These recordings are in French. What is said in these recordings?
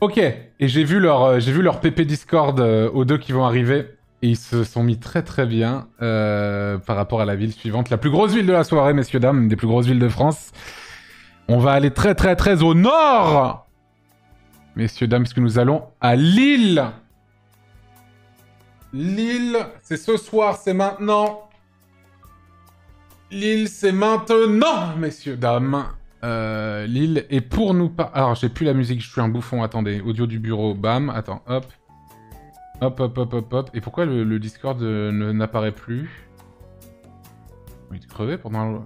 Ok, et j'ai vu leur PP Discord aux deux qui vont arriver. Et ils se sont mis très très bien par rapport à la ville suivante. La plus grosse ville de la soirée, messieurs, dames, une des plus grosses villes de France. On va aller très très très au nord, messieurs, dames, puisque nous allons à Lille. Lille, c'est ce soir, c'est maintenant. Lille, c'est maintenant, messieurs, dames. Lille, et pour nous... Alors, j'ai plus la musique, je suis un bouffon, attendez. Audio du bureau, bam, attends, hop. Hop, hop, hop, hop, hop. Et pourquoi le Discord n'apparaît plus? Il est crevé pendant...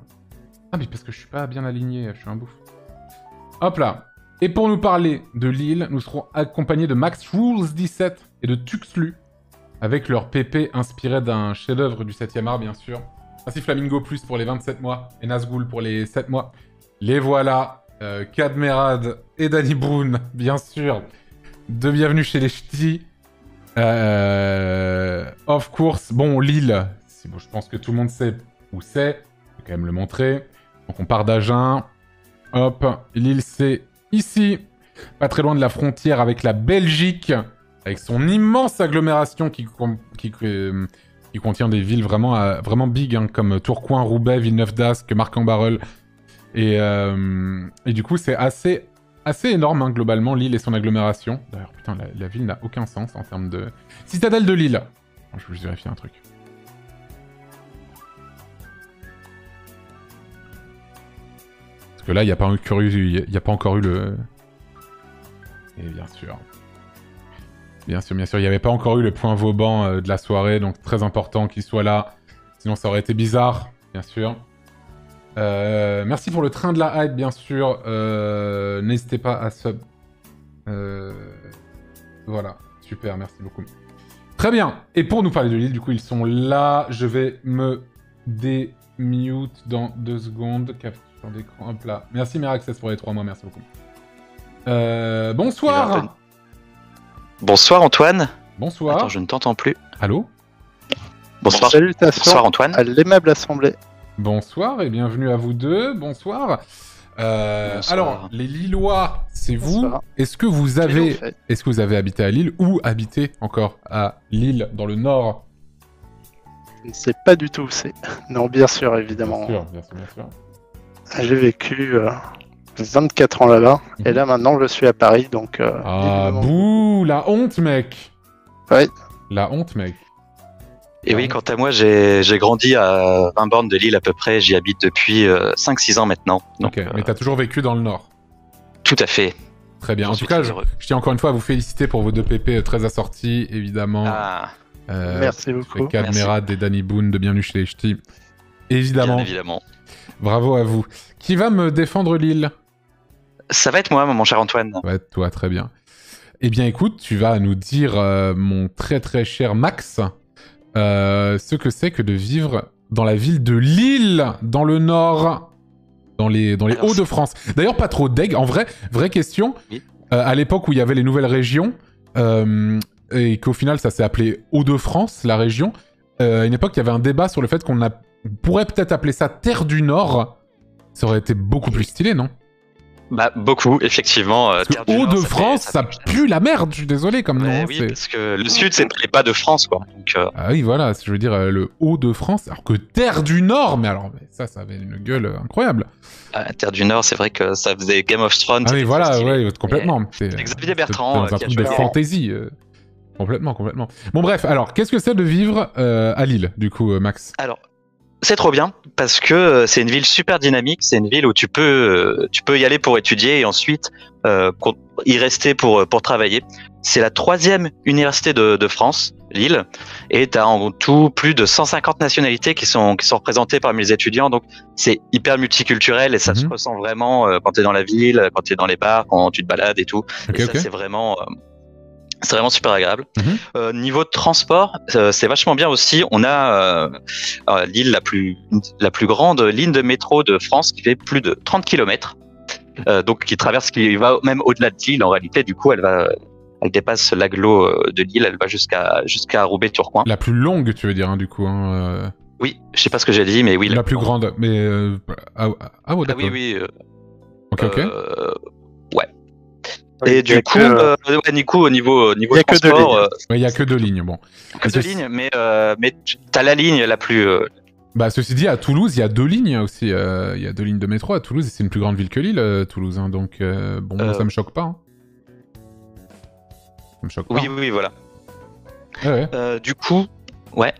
Ah, mais parce que je suis pas bien aligné, je suis un bouffon. Hop là. Et pour nous parler de Lille, nous serons accompagnés de Max Rules 17 et de Tuxlu, avec leur PP inspiré d'un chef-d'œuvre du 7e art, bien sûr. Ainsi Flamingo Plus pour les 27 mois et Nazgûl pour les 7 mois. Les voilà, Kadmerad et Danny Boone, bien sûr, de Bienvenue chez les Ch'tis. Of course, bon, Lille, bon, je pense que tout le monde sait où c'est, je vais quand même le montrer. Donc on part d'Agen, hop, Lille c'est ici, pas très loin de la frontière avec la Belgique, avec son immense agglomération qui contient des villes vraiment big, hein, comme Tourcoing, Roubaix, Villeneuve-d'Ascq, Marc-en-Barœul. Et du coup, c'est assez énorme, hein, globalement, Lille et son agglomération. D'ailleurs, putain, la ville n'a aucun sens en termes de... Citadelle de Lille. Je vais juste vérifier un truc. Parce que là, il n'y a pas encore eu le... Et bien sûr. Bien sûr, il n'y avait pas encore eu le point Vauban de la soirée, donc très important qu'il soit là. Sinon, ça aurait été bizarre, bien sûr. Merci pour le train de la hype, bien sûr. N'hésitez pas à sub. Voilà, super, merci beaucoup. Très bien. Et pour nous parler de Lille, du coup, ils sont là. Je vais me démute dans 2 secondes. Capture d'écran, hop là. Merci Meraccess pour les 3 mois, merci beaucoup. Bonsoir. Bonsoir Antoine. Bonsoir. Attends, je ne t'entends plus. Allô. Bonsoir. Salutations. Bonsoir Antoine. À l'aimable assemblée. Bonsoir et bienvenue à vous deux. Bonsoir. Bonsoir. Alors, les Lillois, c'est vous. Bonsoir. Est-ce que vous avez habité à Lille ou habité encore à Lille, dans le Nord? Je ne sais pas du tout où c'est. Non, bien sûr, évidemment. Bien sûr. J'ai vécu 24 ans là-bas. Et là, maintenant, je suis à Paris, donc... Ah, évidemment. bouh, la honte, mec. Ouais. La honte, mec. Et oui, quant à moi, j'ai grandi à 20 bornes de Lille à peu près. J'y habite depuis 5-6 ans maintenant. Donc, Ok, mais t'as toujours vécu dans le Nord. Tout à fait. Très bien. J'en En suis tout cas, très heureux. je tiens encore une fois à vous féliciter pour vos 2 PP très assortis, évidemment. Ah, Merci beaucoup. Kadmerad et Danny Boone de Bienvenue chez les Ch'tis. Évidemment. bien évidemment. Bravo à vous. Qui va me défendre Lille? Ça va être moi, mon cher Antoine. Ouais, toi, très bien. Eh bien, écoute, tu vas nous dire, mon très très cher Max, ce que c'est que de vivre dans la ville de Lille, dans le Nord, dans les Alors, Hauts-de-France. D'ailleurs, pas trop deg. En vrai, vraie question. Oui. À l'époque où il y avait les nouvelles régions, et qu'au final, ça s'est appelé Hauts-de-France, la région, à une époque, il y avait un débat sur le fait qu'on pourrait peut-être appeler ça Terre du Nord. Ça aurait été beaucoup plus stylé, non? Bah, beaucoup, effectivement. Parce que Hauts-de-France, ça pue la merde, je suis désolé comme nom. Oui, parce que le Sud, c'est les pas de France, quoi. Donc, Ah oui, voilà, je veux dire, le Hauts-de-France, alors que Terre du Nord, mais alors, ça avait une gueule incroyable. à Terre du Nord, c'est vrai que ça faisait Game of Thrones. Ah oui, c'était voilà, trop stylé. ouais, complètement. C'est Xavier Dans Bertrand un qui a truc de choisi. fantasy. Complètement. Bon, bref, alors, qu'est-ce que c'est de vivre à Lille, du coup, Max? Alors, c'est trop bien parce que c'est une ville super dynamique. C'est une ville où tu peux y aller pour étudier et ensuite y rester pour travailler. C'est la 3e université de France, Lille, et tu as en tout plus de 150 nationalités qui sont représentées parmi les étudiants. Donc, c'est hyper multiculturel et ça se ressent vraiment quand tu es dans la ville, quand tu es dans les bars, quand tu te balades et tout. Ok, et ça, ok. c'est vraiment super agréable. Niveau de transport, c'est vachement bien aussi. On a Lille, la plus grande ligne de métro de France qui fait plus de 30 km. Donc qui va même au-delà de Lille en réalité. Du coup, elle dépasse l'agglo de Lille, elle va jusqu'à Roubaix-Tourcoing. La plus longue, tu veux dire, hein, du coup. Oui, je sais pas ce que j'ai dit, mais oui. La plus grande, mais... Ah, d'accord. Oui. Ok. Ouais. Et du coup, au niveau y a que deux transport, Il y a que 2 lignes, bon. que 2 lignes, mais t'as la ligne la plus. Bah, ceci dit, à Toulouse, il y a 2 lignes aussi. Il y a 2 lignes de métro à Toulouse, et c'est une plus grande ville que Lille, Toulouse. Hein, donc, bon, ça me choque pas. Hein. Ça me choque pas. Oui, oui, voilà. Ouais. Du coup, ouais.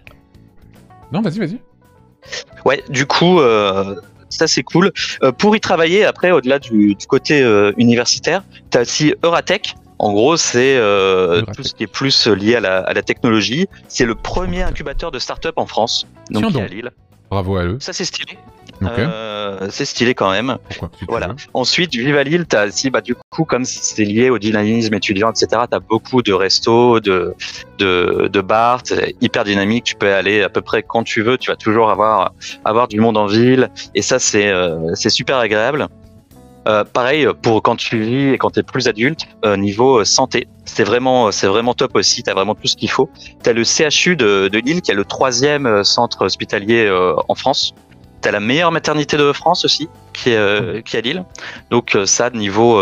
Non, vas-y. Ouais, du coup, ça c'est cool. Pour y travailler, après, au-delà du côté universitaire, t'as aussi Euratech. En gros, c'est tout ce qui est plus lié à la technologie. C'est le premier incubateur de start-up en France, donc Tiens qui est à donc. Lille. Bravo à eux. Ça c'est stylé. Ok. C'est stylé quand même. Pourquoi si tu Voilà. veux. Ensuite, Vive à Lille, t'as aussi, du coup, comme c'est lié au dynamisme étudiant, etc., t'as beaucoup de restos, de bars, c'est hyper dynamique. Tu peux aller à peu près quand tu veux. Tu vas toujours avoir du monde en ville. Et ça, c'est super agréable. Pareil, pour quand tu vis et quand t'es plus adulte, niveau santé, c'est vraiment top aussi. T'as vraiment tout ce qu'il faut. T'as le CHU de Lille, qui est le 3e centre hospitalier en France. T'as la meilleure maternité de France aussi, qui est à Lille. Donc ça, niveau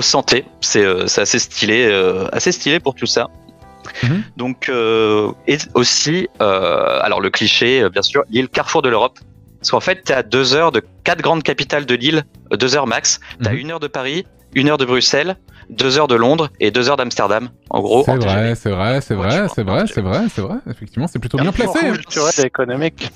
santé, c'est assez stylé pour tout ça. Mhm. Donc et aussi, alors le cliché, bien sûr, Lille, carrefour de l'Europe. Parce qu'en fait, t'es à 2 heures de 4 grandes capitales de Lille, 2 heures max. T'as 1 heure de Paris, 1 heure de Bruxelles, 2 heures de Londres et 2 heures d'Amsterdam. En gros, C'est en TGV. vrai. Effectivement, c'est plutôt bien placé. Hein. Culturel et économique.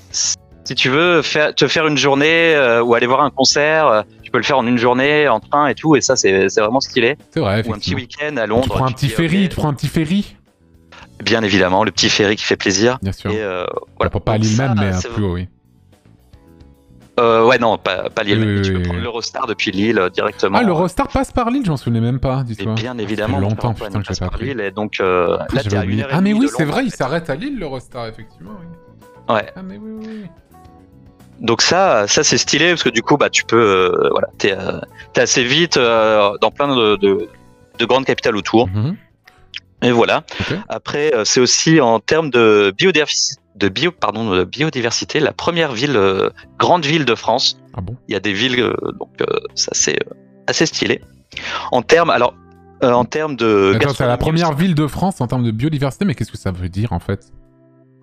Si tu veux te faire une journée ou aller voir un concert, tu peux le faire en une journée, en train et tout, et ça c'est vraiment stylé. C'est vrai, Ou un petit effectivement. week-end à Londres. Tu prends un petit ferry, Bien évidemment, le petit ferry qui fait plaisir. Bien sûr. Et voilà. Pas à Donc Lille ça, même, mais c'est- plus haut, oui. Ouais, non, pas Lille. Oui, Tu peux oui, prendre oui. l'Eurostar depuis Lille directement. Ah, l'Eurostar passe par Lille, je m'en souvenais même pas, Et dis-toi. bien évidemment, Ça fait mon longtemps, cher putain, Antoine, que j'ai passe pas par pris. Lille, et donc Ah, là j'avais t'es à oublié. 1 heure et Ah, mais demie oui, de c'est Londres, vrai, en il fait. s'arrête à Lille, l'Eurostar, effectivement, oui. Ouais. Ah, mais oui. Donc ça c'est stylé parce que du coup tu peux voilà, t'es assez vite dans plein de grandes capitales autour. Mhm. Et voilà. Ok. Après, c'est aussi en termes de biodiversité, la première grande ville de France. Ah bon? Il y a des villes, donc ça c'est assez stylé. En termes de Attends, c'est la gastronomie première aussi. ville de France en termes de biodiversité, mais qu'est-ce que ça veut dire en fait?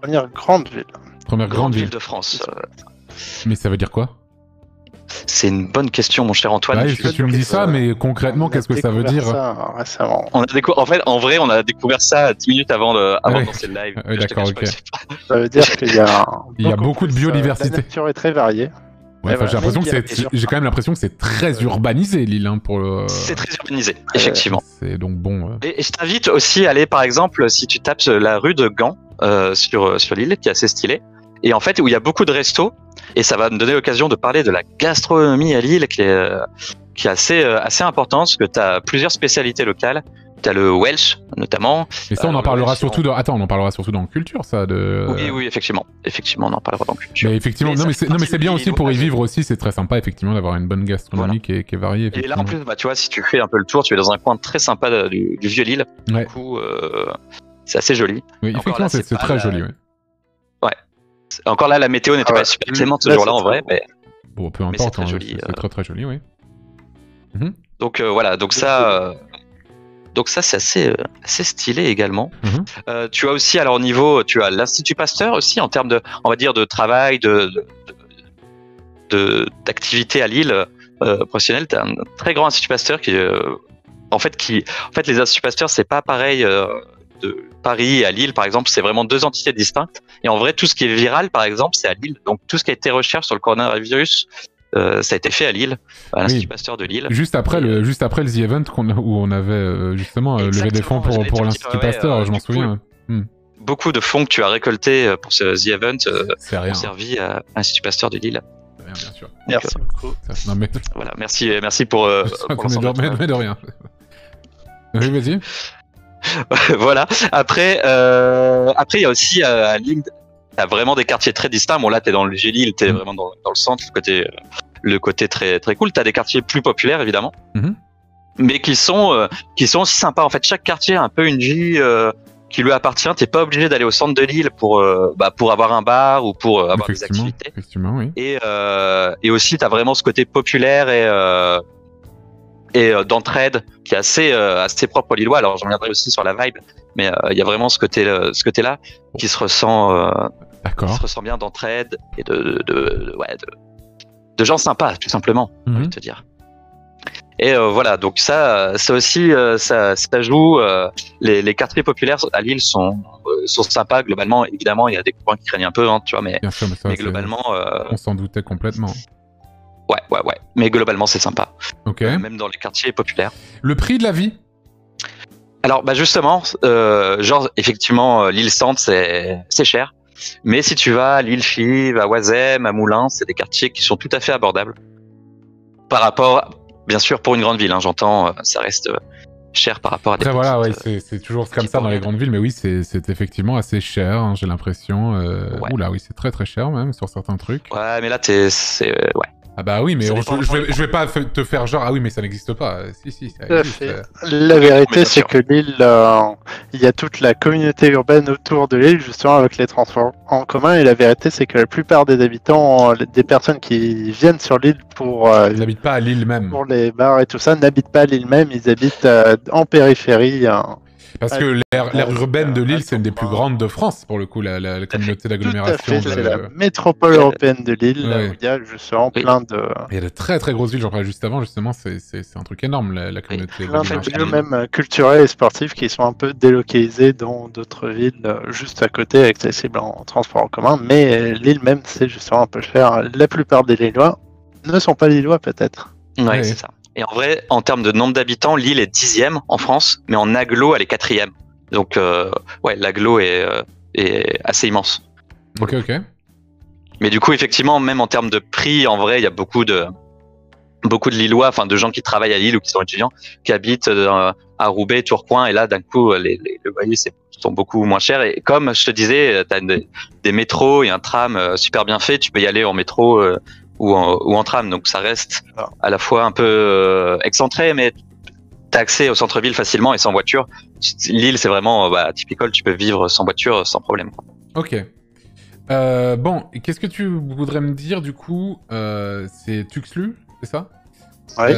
Première grande ville. Première grande ville. de France. Mais ça veut dire quoi? C'est une bonne question, mon cher Antoine. Ouais, est-ce que tu me dis ça, mais concrètement, On a qu'est-ce que ça veut découvert dire? ça récemment. En fait, en vrai, on a découvert ça 10 minutes avant de Ouais. lancer le live. Ouais, Je te d'accord, cache pas ok. que c'est pas- Ça veut dire qu'il y a, Il y a beaucoup de plus, biodiversité. La nature est très variée. Ouais, enfin, voilà. j'ai l'impression que Mais il y a- j'ai quand même l'impression que c'est très urbanisé, Lille, hein, pour le. C'est très urbanisé, effectivement. C'est donc bon. Et je t'invite aussi à aller, par exemple, si tu tapes la rue de Gand sur l'île, qui est assez stylée, et en fait où il y a beaucoup de restos, et ça va me donner l'occasion de parler de la gastronomie à Lille, qui est assez importante, parce que tu as plusieurs spécialités locales. Tu as le Welsh, notamment. Mais ça, on en le parlera Welsh, surtout. Attends, on en parlera surtout dans culture, ça. Oui, effectivement. Effectivement, on en parlera dans culture. Mais effectivement, Mais non, ça mais fait c'est partie bien des aussi pour y rouages. vivre aussi. C'est très sympa, effectivement, d'avoir une bonne gastronomie qui est variée. Et là, Effectivement. en plus, tu vois, si tu fais un peu le tour, tu es dans un coin très sympa du Vieux-Lille. Ouais. Du coup, c'est assez joli. Oui, Encore effectivement, là, c'est c'est pas très la- joli. Ouais. Encore là, la météo n'était Ah pas ouais. super clémente ce Là, jour-là, c'est en vrai, mais... Bon, peu Mais c'est importe. très hein, joli, C'est très très joli, oui. Donc voilà, donc ça c'est assez stylé également. Mhm. Tu as aussi, alors au niveau, tu as l'Institut Pasteur aussi en termes de, on va dire, de travail, d'activité à Lille professionnelle. Tu as un très grand Institut Pasteur en fait les Instituts Pasteur c'est pas pareil de Paris à Lille par exemple, c'est vraiment 2 entités distinctes. Et en vrai, tout ce qui est viral par exemple, c'est à Lille. Donc tout ce qui a été recherche sur le coronavirus, ça a été fait à Lille, à l'Institut Pasteur de Lille. Juste après le The Event où on avait justement levé des fonds Exactement, pour j'allais l'Institut dire, ouais, Pasteur, je m'en du coup, souviens. Beaucoup de fonds que tu as récoltés pour ce The Event C'est ont rien. servi à l'Institut Pasteur de Lille. C'est rien, bien sûr. Merci beaucoup. Non, mais... Voilà, merci pour l'ensemble de ton mais de rien. Oui, vas-y. Voilà. Après, il y a aussi à Lille, t'as vraiment des quartiers très distincts. Bon, là, t'es dans le Vieux-Lille, t'es vraiment dans le centre, le côté très très cool. T'as des quartiers plus populaires, évidemment, mais qui sont aussi sympas. En fait, chaque quartier a un peu une vie qui lui appartient. T'es pas obligé d'aller au centre de Lille pour avoir un bar ou pour avoir des activités. Effectivement, oui. Et aussi, t'as vraiment ce côté populaire d'entraide qui est assez propre aux Lillois. Alors j'en reviendrai aussi sur la vibe, mais il y a vraiment ce côté-là qui se ressent bien d'entraide et de gens sympas, tout simplement, j'ai envie de te dire. Et voilà, donc ça aussi, ça joue. Les quartiers populaires à Lille sont sympas globalement. Évidemment, il y a des coins qui craignent un peu, hein, tu vois, mais globalement, on s'en doutait complètement. Ouais. Mais globalement, c'est sympa. Ok. Même dans les quartiers populaires. Le prix de la vie? Alors, justement, effectivement, Lille Centre, c'est cher. Mais si tu vas à Lille-Chive, à Oisem, à Moulins, c'est des quartiers qui sont tout à fait abordables. Par rapport, bien sûr, pour une grande ville, hein, j'entends, ça reste cher par rapport à des Après, voilà, ouais, c'est toujours comme ça dans les grandes villes, mais oui, c'est effectivement assez cher, hein, j'ai l'impression. Oula, oui, c'est très très cher même sur certains trucs. Ouais, mais là, ouais. Ah bah oui, mais je vais pas te faire genre, ah oui, mais ça n'existe pas. Si, ça existe. La vérité, c'est que Lille, il y a toute la communauté urbaine autour de Lille, justement, avec les transports en commun, et la vérité, c'est que la plupart des habitants, des personnes qui viennent sur Lille ils n'habitent pas à Lille même. Pour les bars et tout ça, n'habitent pas à Lille même, ils habitent en périphérie. Parce que l'aire urbaine de Lille, c'est une des plus grandes de France, pour le coup, la communauté d'agglomération. C'est la métropole européenne de Lille, là où il y a justement plein de... Il y a de très très grosses villes, j'en parlais juste avant, justement, c'est un truc énorme, la communauté d'agglomération. Plein de villes, même culturelles et sportives, qui sont un peu délocalisées dans d'autres villes, juste à côté, accessibles en transport en commun, mais Lille même, c'est justement un peu cher. La plupart des Lillois ne sont pas Lillois, peut-être. Ouais, c'est ça. Et en vrai, en termes de nombre d'habitants, Lille est 10e en France, mais en agglo, elle est 4e. Donc, l'agglo est assez immense. Ok. Mais du coup, effectivement, même en termes de prix, en vrai, il y a beaucoup de Lillois, enfin de gens qui travaillent à Lille ou qui sont étudiants, qui habitent à Roubaix, Tourcoing, et là, d'un coup, les loyers sont beaucoup moins chers. Et comme je te disais, tu as des métros et un tram super bien fait, tu peux y aller en métro ou en tram, donc ça reste à la fois un peu excentré, mais t'as accès au centre-ville facilement et sans voiture. Lille, c'est vraiment typical, tu peux vivre sans voiture sans problème. Ok. Bon, qu'est-ce que tu voudrais me dire du coup c'est Tuxlu, c'est ça? Oui.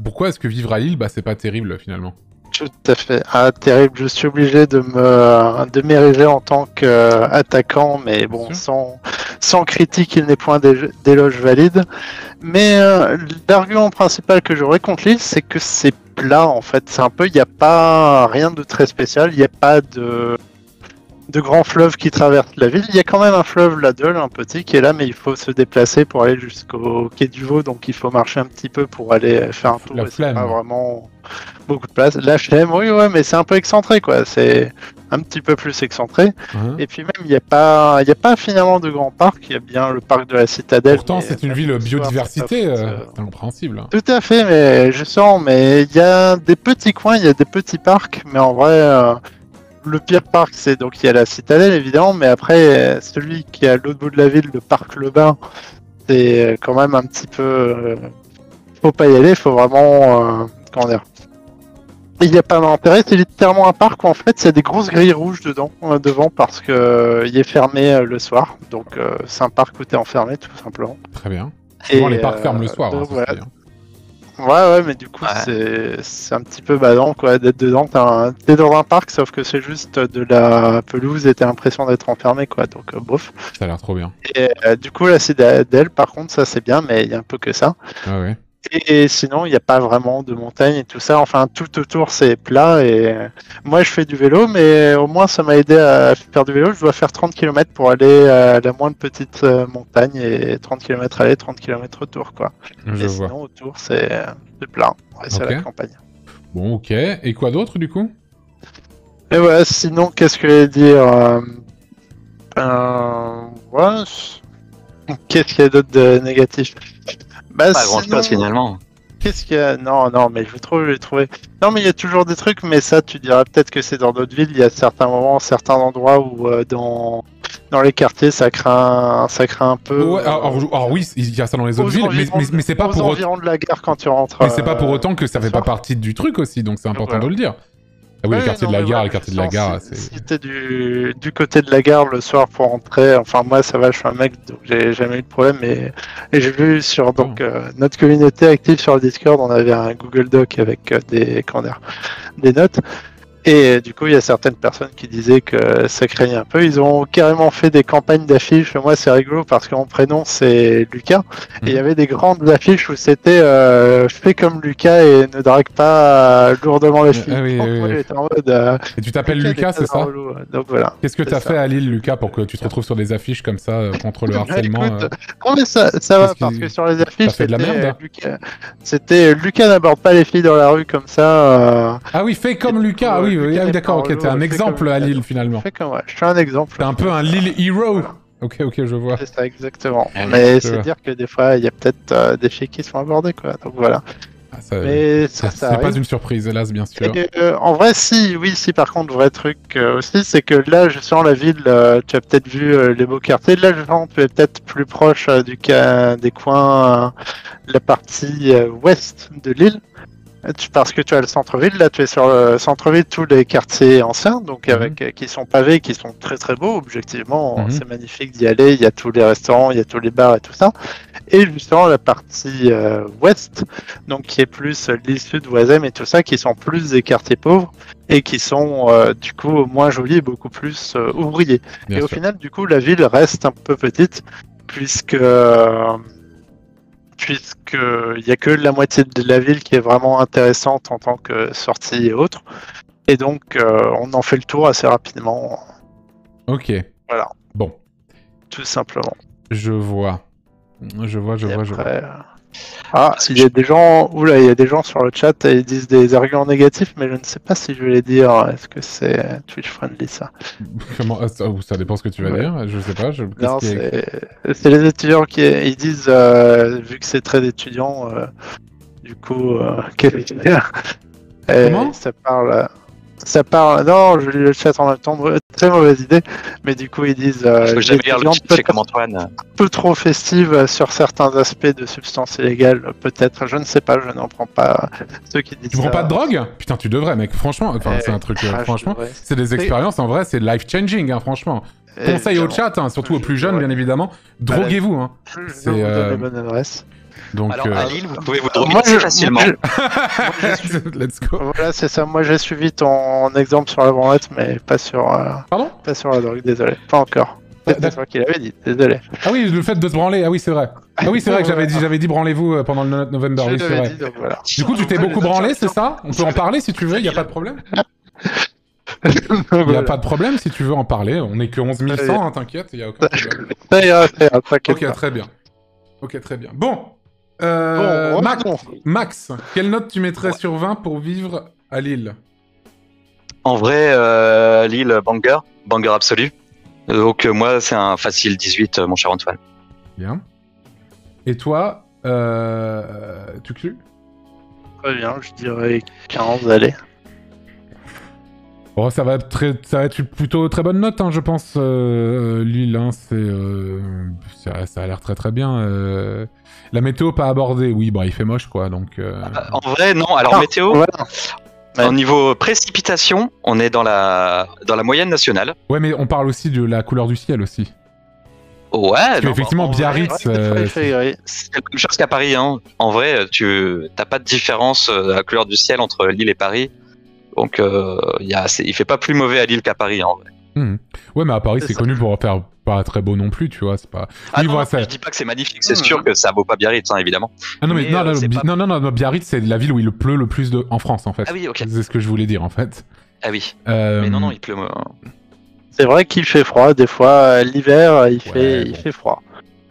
Pourquoi est-ce que vivre à Lille, c'est pas terrible finalement? Tout à fait. Ah, terrible. Je suis obligé de m'ériger en tant qu'attaquant, mais bon, sans critique, il n'est point d'éloge valide. Mais l'argument principal que j'aurais contre Lille, c'est que c'est plat en fait. C'est un peu, il n'y a pas rien de très spécial. Il n'y a pas de grands fleuves qui traversent la ville. Il y a quand même un fleuve, la Deule, un petit, qui est là, mais il faut se déplacer pour aller jusqu'au quai du Vau, donc il faut marcher un petit peu pour aller faire un tour. C'est pas vraiment beaucoup de place. La Flemme, oui, ouais, mais c'est un peu excentré, quoi. C'est un petit peu plus excentré. Et puis même, il n'y a pas finalement de grands parcs. Il y a bien le parc de la Citadelle. Pourtant, c'est une ville biodiversité, c'est compréhensible. Tout à fait, mais je sens, mais il y a des petits coins, il y a des petits parcs, mais en vrai... Le pire parc, c'est donc il y a la Citadelle évidemment, mais après celui qui est à l'autre bout de la ville, le parc Le Bain, c'est quand même un petit peu. Faut pas y aller, faut vraiment. Comment dire? Il n'y a pas d'intérêt, c'est littéralement un parc où en fait il y a des grosses grilles rouges devant parce que il est fermé le soir. Donc c'est un parc où t'es enfermé tout simplement. Très bien. Souvent les parcs ferment le soir. Donc, voilà. Ouais, mais du coup, c'est un petit peu badant, quoi, d'être dedans. T'es dans un parc, sauf que c'est juste de la pelouse et t'as l'impression d'être enfermé, quoi. Donc, bof. Ça a l'air trop bien. Et du coup, la Citadelle, par contre, ça c'est bien, mais il y a un peu que ça. Ah ouais. Et sinon, il n'y a pas vraiment de montagne et tout ça. Enfin, tout autour, c'est plat. Et moi, je fais du vélo, mais au moins, ça m'a aidé à faire du vélo. Je dois faire 30 km pour aller à la moindre petite montagne et 30 km aller, 30 km retour, quoi. Sinon, autour, c'est plat. Ouais, c'est la campagne. Bon, ok. Et quoi d'autre, du coup? Et ouais, sinon, qu'est-ce que je vais dire ouais. Qu'est-ce qu'il y a d'autre de négatif? Pas grand-chose finalement. Qu'est-ce qu'il y a? Non, mais je vais trouver. Non, mais il y a toujours des trucs, mais ça, tu diras peut-être que c'est dans d'autres villes. Il y a certains moments, certains endroits où dans les quartiers, ça craint un peu. Ouais, alors oui, il y a ça dans les autres villes, mais c'est pas pour environs de la gare quand tu rentres. Mais c'est pas pour autant que ça fait pas partie du truc aussi, donc c'est important de le dire. Ah oui, Ouais, les quartiers non, de la mais gare, voilà, les quartiers de la justement, gare, si c'est... t'es du côté de la gare le soir pour rentrer, enfin moi ça va, je suis un mec donc j'ai jamais eu de problème et j'ai vu sur donc notre communauté active sur le Discord, on avait un Google Doc avec des notes. Et du coup, il y a certaines personnes qui disaient que ça craignait un peu. Ils ont carrément fait des campagnes d'affiches. Moi, c'est rigolo parce que mon prénom, c'est Lucas. Et il y avait des grandes affiches où c'était fais comme Lucas et ne drague pas lourdement les filles. Ah oui, Donc, oui, moi, oui. j'étais en mode. Et tu t'appelles Lucas, c'est ça? Donc voilà. Qu'est-ce que c'est t'as ça. fait à Lille, Lucas, pour que tu te retrouves sur des affiches comme ça contre le harcèlement Écoute, non mais ça va qu'est-ce parce qui- que sur les affiches, fait de la merde c'était Lucas n'aborde pas les filles dans la rue comme ça. Ah oui, fais comme Et du Lucas, coup, ah oui, Lucas oui, n'est d'accord, pas ok, t'es un relou, fais exemple comme à Lucas. Lille, finalement. Fais comme je suis un exemple. T'es un peu un Lille hero. Ok, je vois. C'est ça, exactement. Ah oui, Mais je c'est vois. dire que des fois, il y a peut-être des filles qui sont abordées, quoi. Donc voilà. Ah, ça, Mais ça c'est pas arrive. une surprise, hélas, bien sûr. Et, en vrai, si, oui, si, par contre, vrai truc aussi, c'est que là, je sens la ville, tu as peut-être vu les beaux quartiers. Là, je sens tu es peut-être plus proche des coins, la partie ouest de l'île. Parce que tu as le centre-ville, là tu es sur le centre-ville, tous les quartiers anciens, donc avec qui sont pavés, qui sont très très beaux, objectivement, c'est magnifique d'y aller, il y a tous les restaurants, il y a tous les bars et tout ça. Et justement la partie ouest, donc qui est plus l'île sud, Oisem et tout ça, qui sont plus des quartiers pauvres et qui sont du coup moins jolis et beaucoup plus ouvriers. Bien et au sûr. final, du coup, la ville reste un peu petite, puisqu'il y a que la moitié de la ville qui est vraiment intéressante en tant que sortie et autres. Et donc, on en fait le tour assez rapidement. Ok. Voilà. Bon, Tout simplement. je vois. Je vois. Après, ah, il y a des gens. Oula, il y a des gens sur le chat, ils disent des arguments négatifs, mais je ne sais pas si je vais les dire. Est-ce que c'est Twitch friendly ça? Comment ça dépend ce que tu vas dire. Je sais pas. Non, qu'est-ce qui est- c'est les étudiants qui ils disent, vu que c'est très étudiant, du coup, Comment ça parle. Non, je lis le chat en même temps. Très mauvaise idée. Mais du coup, ils disent. Faut jamais lire le l'étudiant chat, fait comme Antoine. un peu trop festive sur certains aspects de substances illégales. Peut-être, je ne sais pas. Je n'en prends pas ceux qui disent. Tu prends ça. pas de drogue? Putain, tu devrais, mec. Franchement, enfin, c'est un truc. je Franchement, devrais. c'est des expériences. En vrai, c'est life changing. Hein, franchement. Conseil au chat, hein, surtout aux plus jeunes, bien évidemment. Droguez-vous. Hein. Je vais c'est, vous donner la bonne adresse. Donc, Alors à Lille, vous pouvez vous droguer Moi, assez facilement. let's go. Voilà, c'est ça. Moi, j'ai suivi ton exemple sur la branlette, mais pas sur la drogue. Désolé, pas encore. C'est toi qui l'avais dit. Désolé. Ah oui, le fait de se branler. Ah oui, c'est vrai. Ah oui, c'est vrai que j'avais dit branlez-vous pendant le November. Je Oui, c'est l'avais vrai. dit, donc voilà. Du coup, tu t'es beaucoup branlé, c'est ça? On peut en parler si tu veux. Y a pas de problème. Y a pas de problème si tu veux en parler. On est que 11 100, hein, t'inquiète. Y a aucun problème. Ça ira, t'inquiète Ok, pas. très bien. Ok, très bien. Bon. Bon, Max, quelle note tu mettrais sur 20 pour vivre à Lille? En vrai, Lille, banger absolu. Donc moi, c'est un facile 18, mon cher Antoine. Bien. Et toi, Tuxu? Très bien, je dirais 15, allez. Bon, ça va être plutôt très bonne note, hein, je pense. Lille, hein, ça a l'air très très bien. La météo pas abordée, oui, bah il fait moche quoi, donc. En vrai, non. Alors météo, Voilà. au niveau précipitation, on est dans la moyenne nationale. Ouais, mais on parle aussi de la couleur du ciel aussi. Ouais. Parce non, qu'effectivement, en vrai, Biarritz. C'est la c'est la même chose qu'à Paris. Hein. En vrai, tu t'as pas de différence à la couleur du ciel entre Lille et Paris. Donc, il fait pas plus mauvais à Lille qu'à Paris, en vrai. Ouais, mais à Paris, c'est ça. connu pour faire pas très beau non plus, tu vois. C'est pas. Ah Oui, non, voilà, non, je dis pas que c'est magnifique. C'est sûr que ça vaut pas Biarritz, hein, évidemment. Ah non, mais, mais, non, c'est pas- non, Biarritz, c'est la ville où il pleut le plus en France, en fait. Ah oui, ok. C'est ce que je voulais dire, en fait. Ah oui. Mais non, il pleut. C'est vrai qu'il fait froid, des fois, l'hiver, il bon. fait froid.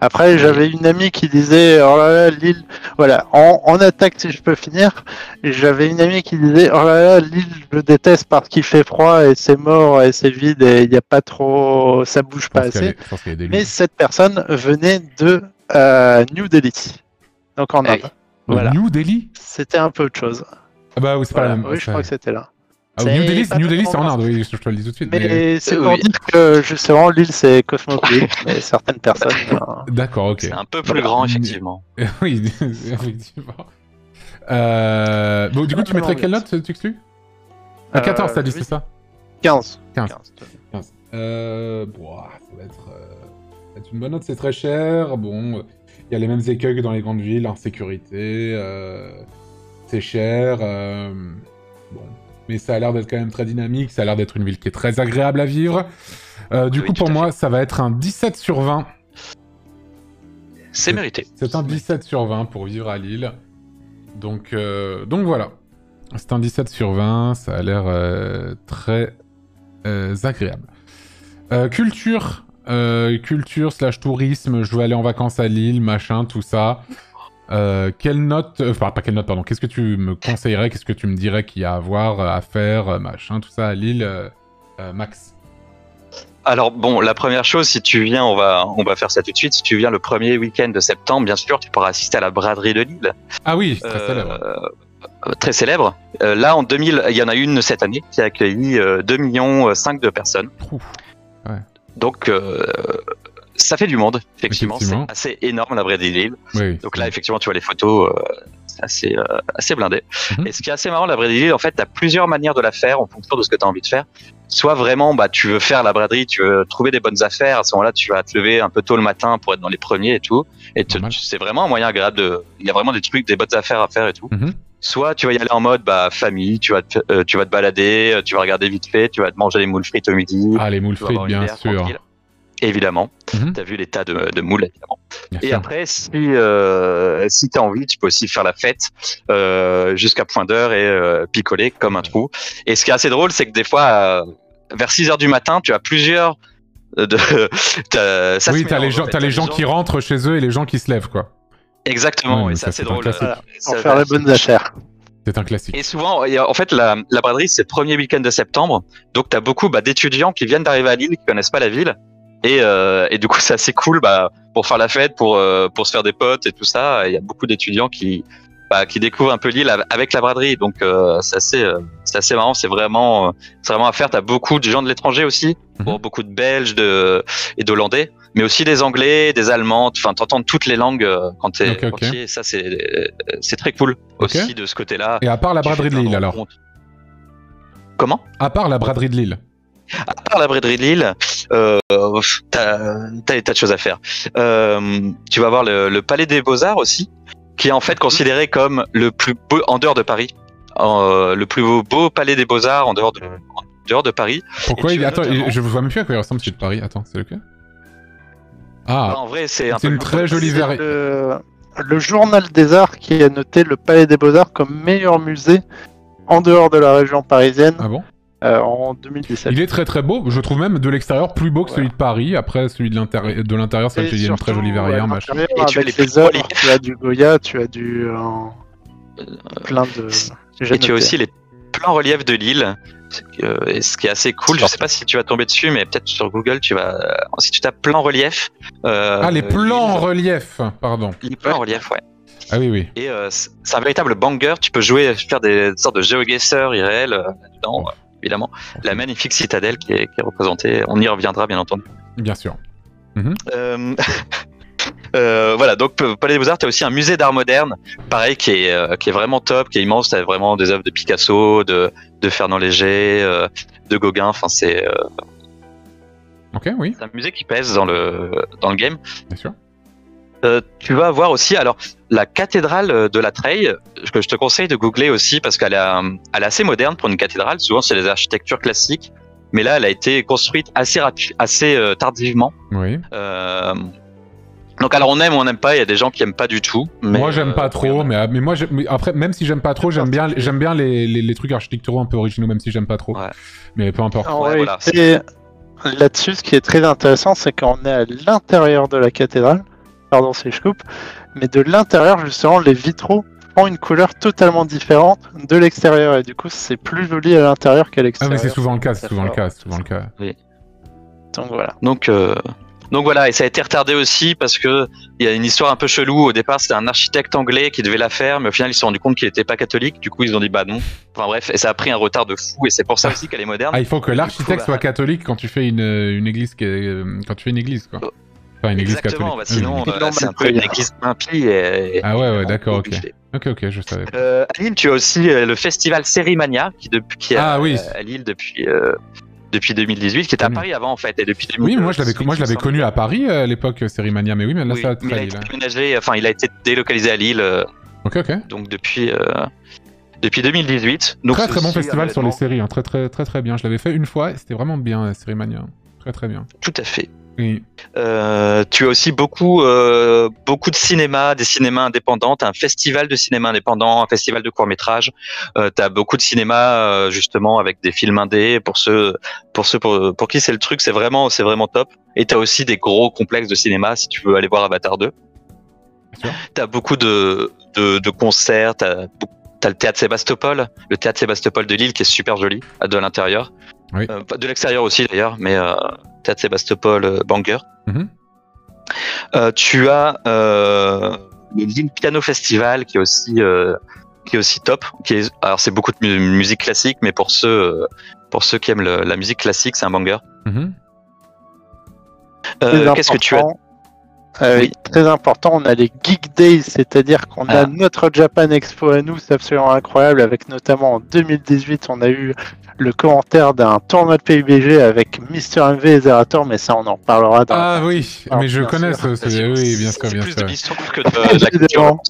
Après, j'avais une amie qui disait, oh là là, Lille, voilà, en attaque si je peux finir, et j'avais une amie qui disait, oh là là, Lille, je déteste parce qu'il fait froid et c'est mort et c'est vide et il n'y a pas trop, ça bouge pas assez. Je pense qu'il y a des Mais lieux. cette personne venait de New Delhi, donc en Ah Inde. oui. Voilà. New Delhi? C'était un peu autre chose. Ah bah oui, c'est pas Voilà. la même. Oui, je crois que c'était là. Ah, C'est New Delhi, pas New Delhi, c'est en tellement Inde, oui, je te le dis tout de suite. Mais c'est pour Oui. dire que justement l'île c'est cosmopolite, mais certaines personnes. D'accord, ok. C'est un peu plus grand, effectivement. Oui, effectivement. Bon, du coup, tu mettrais quelle note, Tuxu? Ah, 14, t'as dit, c'est ça 15. 15. Bon, ça va être une bonne note, c'est très cher. Bon, il y a les mêmes écueils que dans les grandes villes, insécurité, c'est cher. Bon, mais ça a l'air d'être quand même très dynamique, ça a l'air d'être une ville qui est très agréable à vivre. Du coup, pour moi, ça va être un 17 sur 20. C'est mérité. C'est un 17 sur 20 pour vivre à Lille. Donc voilà. C'est un 17 sur 20, ça a l'air très agréable. Culture / tourisme, je veux aller en vacances à Lille, machin, tout ça. Quelle note... Enfin, pas quelle note, pardon. Qu'est-ce que tu me conseillerais? Qu'est-ce que tu me dirais qu'il y a à voir, à faire, machin, tout ça à Lille, Max? Alors bon, la première chose, si tu viens, on va faire ça tout de suite. Si tu viens le premier week-end de septembre, bien sûr, tu pourras assister à la braderie de Lille. Ah oui, très célèbre. Très célèbre. Là, en 2000, il y en a une cette année qui a accueilli 2,5 millions de personnes. Ouais. Donc, ça fait du monde, effectivement. C'est assez énorme, la braderie de Lille. Oui, donc là, effectivement, tu vois les photos, c'est assez blindé. Et ce qui est assez marrant, la braderie de Lille, en fait, tu as plusieurs manières de la faire en fonction de ce que tu as envie de faire. Soit vraiment, tu veux faire la braderie, tu veux trouver des bonnes affaires. À ce moment-là, tu vas te lever un peu tôt le matin pour être dans les premiers et tout. Et c'est vraiment un moyen agréable il y a vraiment des trucs, des bonnes affaires à faire et tout. Soit tu vas y aller en mode famille, tu vas te balader, tu vas regarder vite fait, tu vas te manger les moules frites au midi. Ah, les moules frites, bien sûr. Tranquille. Évidemment. T'as vu les tas de moules, évidemment. Bien et sûr. après, si t'as envie, tu peux aussi faire la fête jusqu'à point d'heure et picoler comme un trou. Et ce qui est assez drôle, c'est que des fois, vers 6h du matin, tu as plusieurs... Oui, t'as les gens qui rentrent chez eux et les gens qui se lèvent, quoi. Exactement, Ouais, et c'est assez drôle. Pour faire les bonnes affaires. C'est un classique. Et souvent, en fait, la braderie, c'est le premier week-end de septembre. Donc, tu as beaucoup d'étudiants qui viennent d'arriver à Lille, qui connaissent pas la ville. Et du coup, c'est assez cool pour faire la fête, pour se faire des potes et tout ça. Il y a beaucoup d'étudiants qui découvrent un peu Lille avec la braderie. Donc, c'est assez marrant. C'est vraiment à faire. Tu as beaucoup de gens de l'étranger aussi. Bon, beaucoup de Belges et d'Hollandais. Mais aussi des Anglais, des Allemands. Enfin, t'entends toutes les langues quand t'es entier. Et ça, c'est très cool aussi de ce côté-là. Et à part la braderie de Lille, alors? Comment? À part la braderie de Lille. À part la braderie de Lille, t'as des tas de choses à faire. Tu vas voir le Palais des Beaux-Arts aussi, qui est en fait considéré comme le plus beau en dehors de Paris. Le plus beau Palais des Beaux-Arts en dehors de Paris. Pourquoi Attends, je vois même plus à quoi il ressemble celui de Paris. Attends, c'est lequel? Ah, en vrai, c'est une très jolie verre. Le Journal des Arts qui a noté le Palais des Beaux-Arts comme meilleur musée en dehors de la région parisienne. Ah bon? En 2017. Il est très très beau, je trouve même de l'extérieur plus beau que celui de Paris. Après, celui de l'intérieur, c'est vrai qu'il y a une très jolie verrière. Machin. Et tu as les œuvres, tu as du Goya, tu as du plein de. Et tu as aussi les plans reliefs de Lille. Et ce qui est assez cool, je sais pas si tu vas tomber dessus, mais peut-être sur Google, si tu tapes plan relief. Les plans en relief, pardon. Les plans en relief, ouais. Ah oui. Et c'est un véritable banger. Tu peux faire des sortes de GeoGuessr IRL là-dedans. Évidemment, la magnifique citadelle qui est représentée, on y reviendra bien entendu. Bien sûr. Voilà, donc Palais des Beaux-Arts, tu as aussi un musée d'art moderne, pareil, qui est vraiment top, qui est immense. Tu as vraiment des œuvres de Picasso, de Fernand Léger, de Gauguin. Enfin, c'est oui. C'est un musée qui pèse dans le game. Bien sûr. Tu vas avoir aussi la cathédrale de la Treille, que je te conseille de googler aussi parce qu'elle est assez moderne pour une cathédrale. Souvent c'est des architectures classiques, mais là elle a été construite assez tardivement. Oui. Donc alors on aime ou on n'aime pas, il y a des gens qui aiment pas du tout. Mais, moi j'aime pas trop, mais moi après même si j'aime pas trop, j'aime bien les trucs architecturaux un peu originaux, même si j'aime pas trop. Ouais. Mais peu importe. Voilà, là-dessus, ce qui est très intéressant, c'est qu'on est à l'intérieur de la cathédrale. Pardon si je coupe, mais de l'intérieur justement les vitraux ont une couleur totalement différente de l'extérieur et du coup c'est plus joli à l'intérieur qu'à l'extérieur. Ah mais c'est souvent le cas, Oui. Donc voilà. Donc voilà, et ça a été retardé aussi parce que il y a une histoire un peu chelou. Au départ, c'était un architecte anglais qui devait la faire, mais au final, ils se sont rendus compte qu'il n'était pas catholique. Du coup, ils ont dit bah non. Enfin bref, et ça a pris un retard de fou. Et c'est pour ça aussi qu'elle est moderne. Ah, il faut que l'architecte soit catholique quand tu fais une église, quand tu fais une église quoi. Enfin, une église Exactement, catholique. sinon Ils l'ont c'est un mal peu fait, une hein. église impie et... Ah ouais, vraiment d'accord, ok. obligée. Ok, je savais. À Lille, tu as aussi le festival Sérimania qui est Ah oui. à Lille depuis 2018, qui était à Connu. Paris avant en fait, et depuis Oui, 2018. moi je l'avais connu à Paris à l'époque, Sérimania, mais oui, mais là Oui, ça a mais il a très été Lille. déménagé, enfin il a été délocalisé à Lille, Ok. donc depuis 2018. Donc Très c'est très bon aussi un festival sur les événement. séries, hein. Très bien. Je l'avais fait une fois et c'était vraiment bien, Sérimania. Très bien. Tout à fait. Oui. Tu as aussi beaucoup de cinéma, des cinémas indépendants, t'as un festival de cinéma indépendant, un festival de court-métrage, t'as beaucoup de cinéma justement avec des films indés pour qui c'est le truc, c'est vraiment top. Et t'as aussi des gros complexes de cinéma si tu veux aller voir Avatar 2. Sûr. T'as beaucoup de concerts, t'as le théâtre Sébastopol, de Lille qui est super joli de l'intérieur. Oui. De l'extérieur aussi d'ailleurs, mais théâtre Sébastopol banger. Mhm. Tu as le Lille Piano Festival qui est aussi top. Alors c'est beaucoup de musique classique, mais pour ceux qui aiment la musique classique, c'est un banger. Mhm. Qu'est-ce que tu as? Oui, très important, on a les Geek Days, c'est-à-dire qu'on a notre Japan Expo à nous, c'est absolument incroyable, avec notamment en 2018, on a eu le commentaire d'un tournoi de PUBG avec Mister MV et Zerator, mais ça on en parlera dans Ah oui, mais je connais ce oui, bien sûr. C'est plus de l'histoire que de la culture. Évidemment.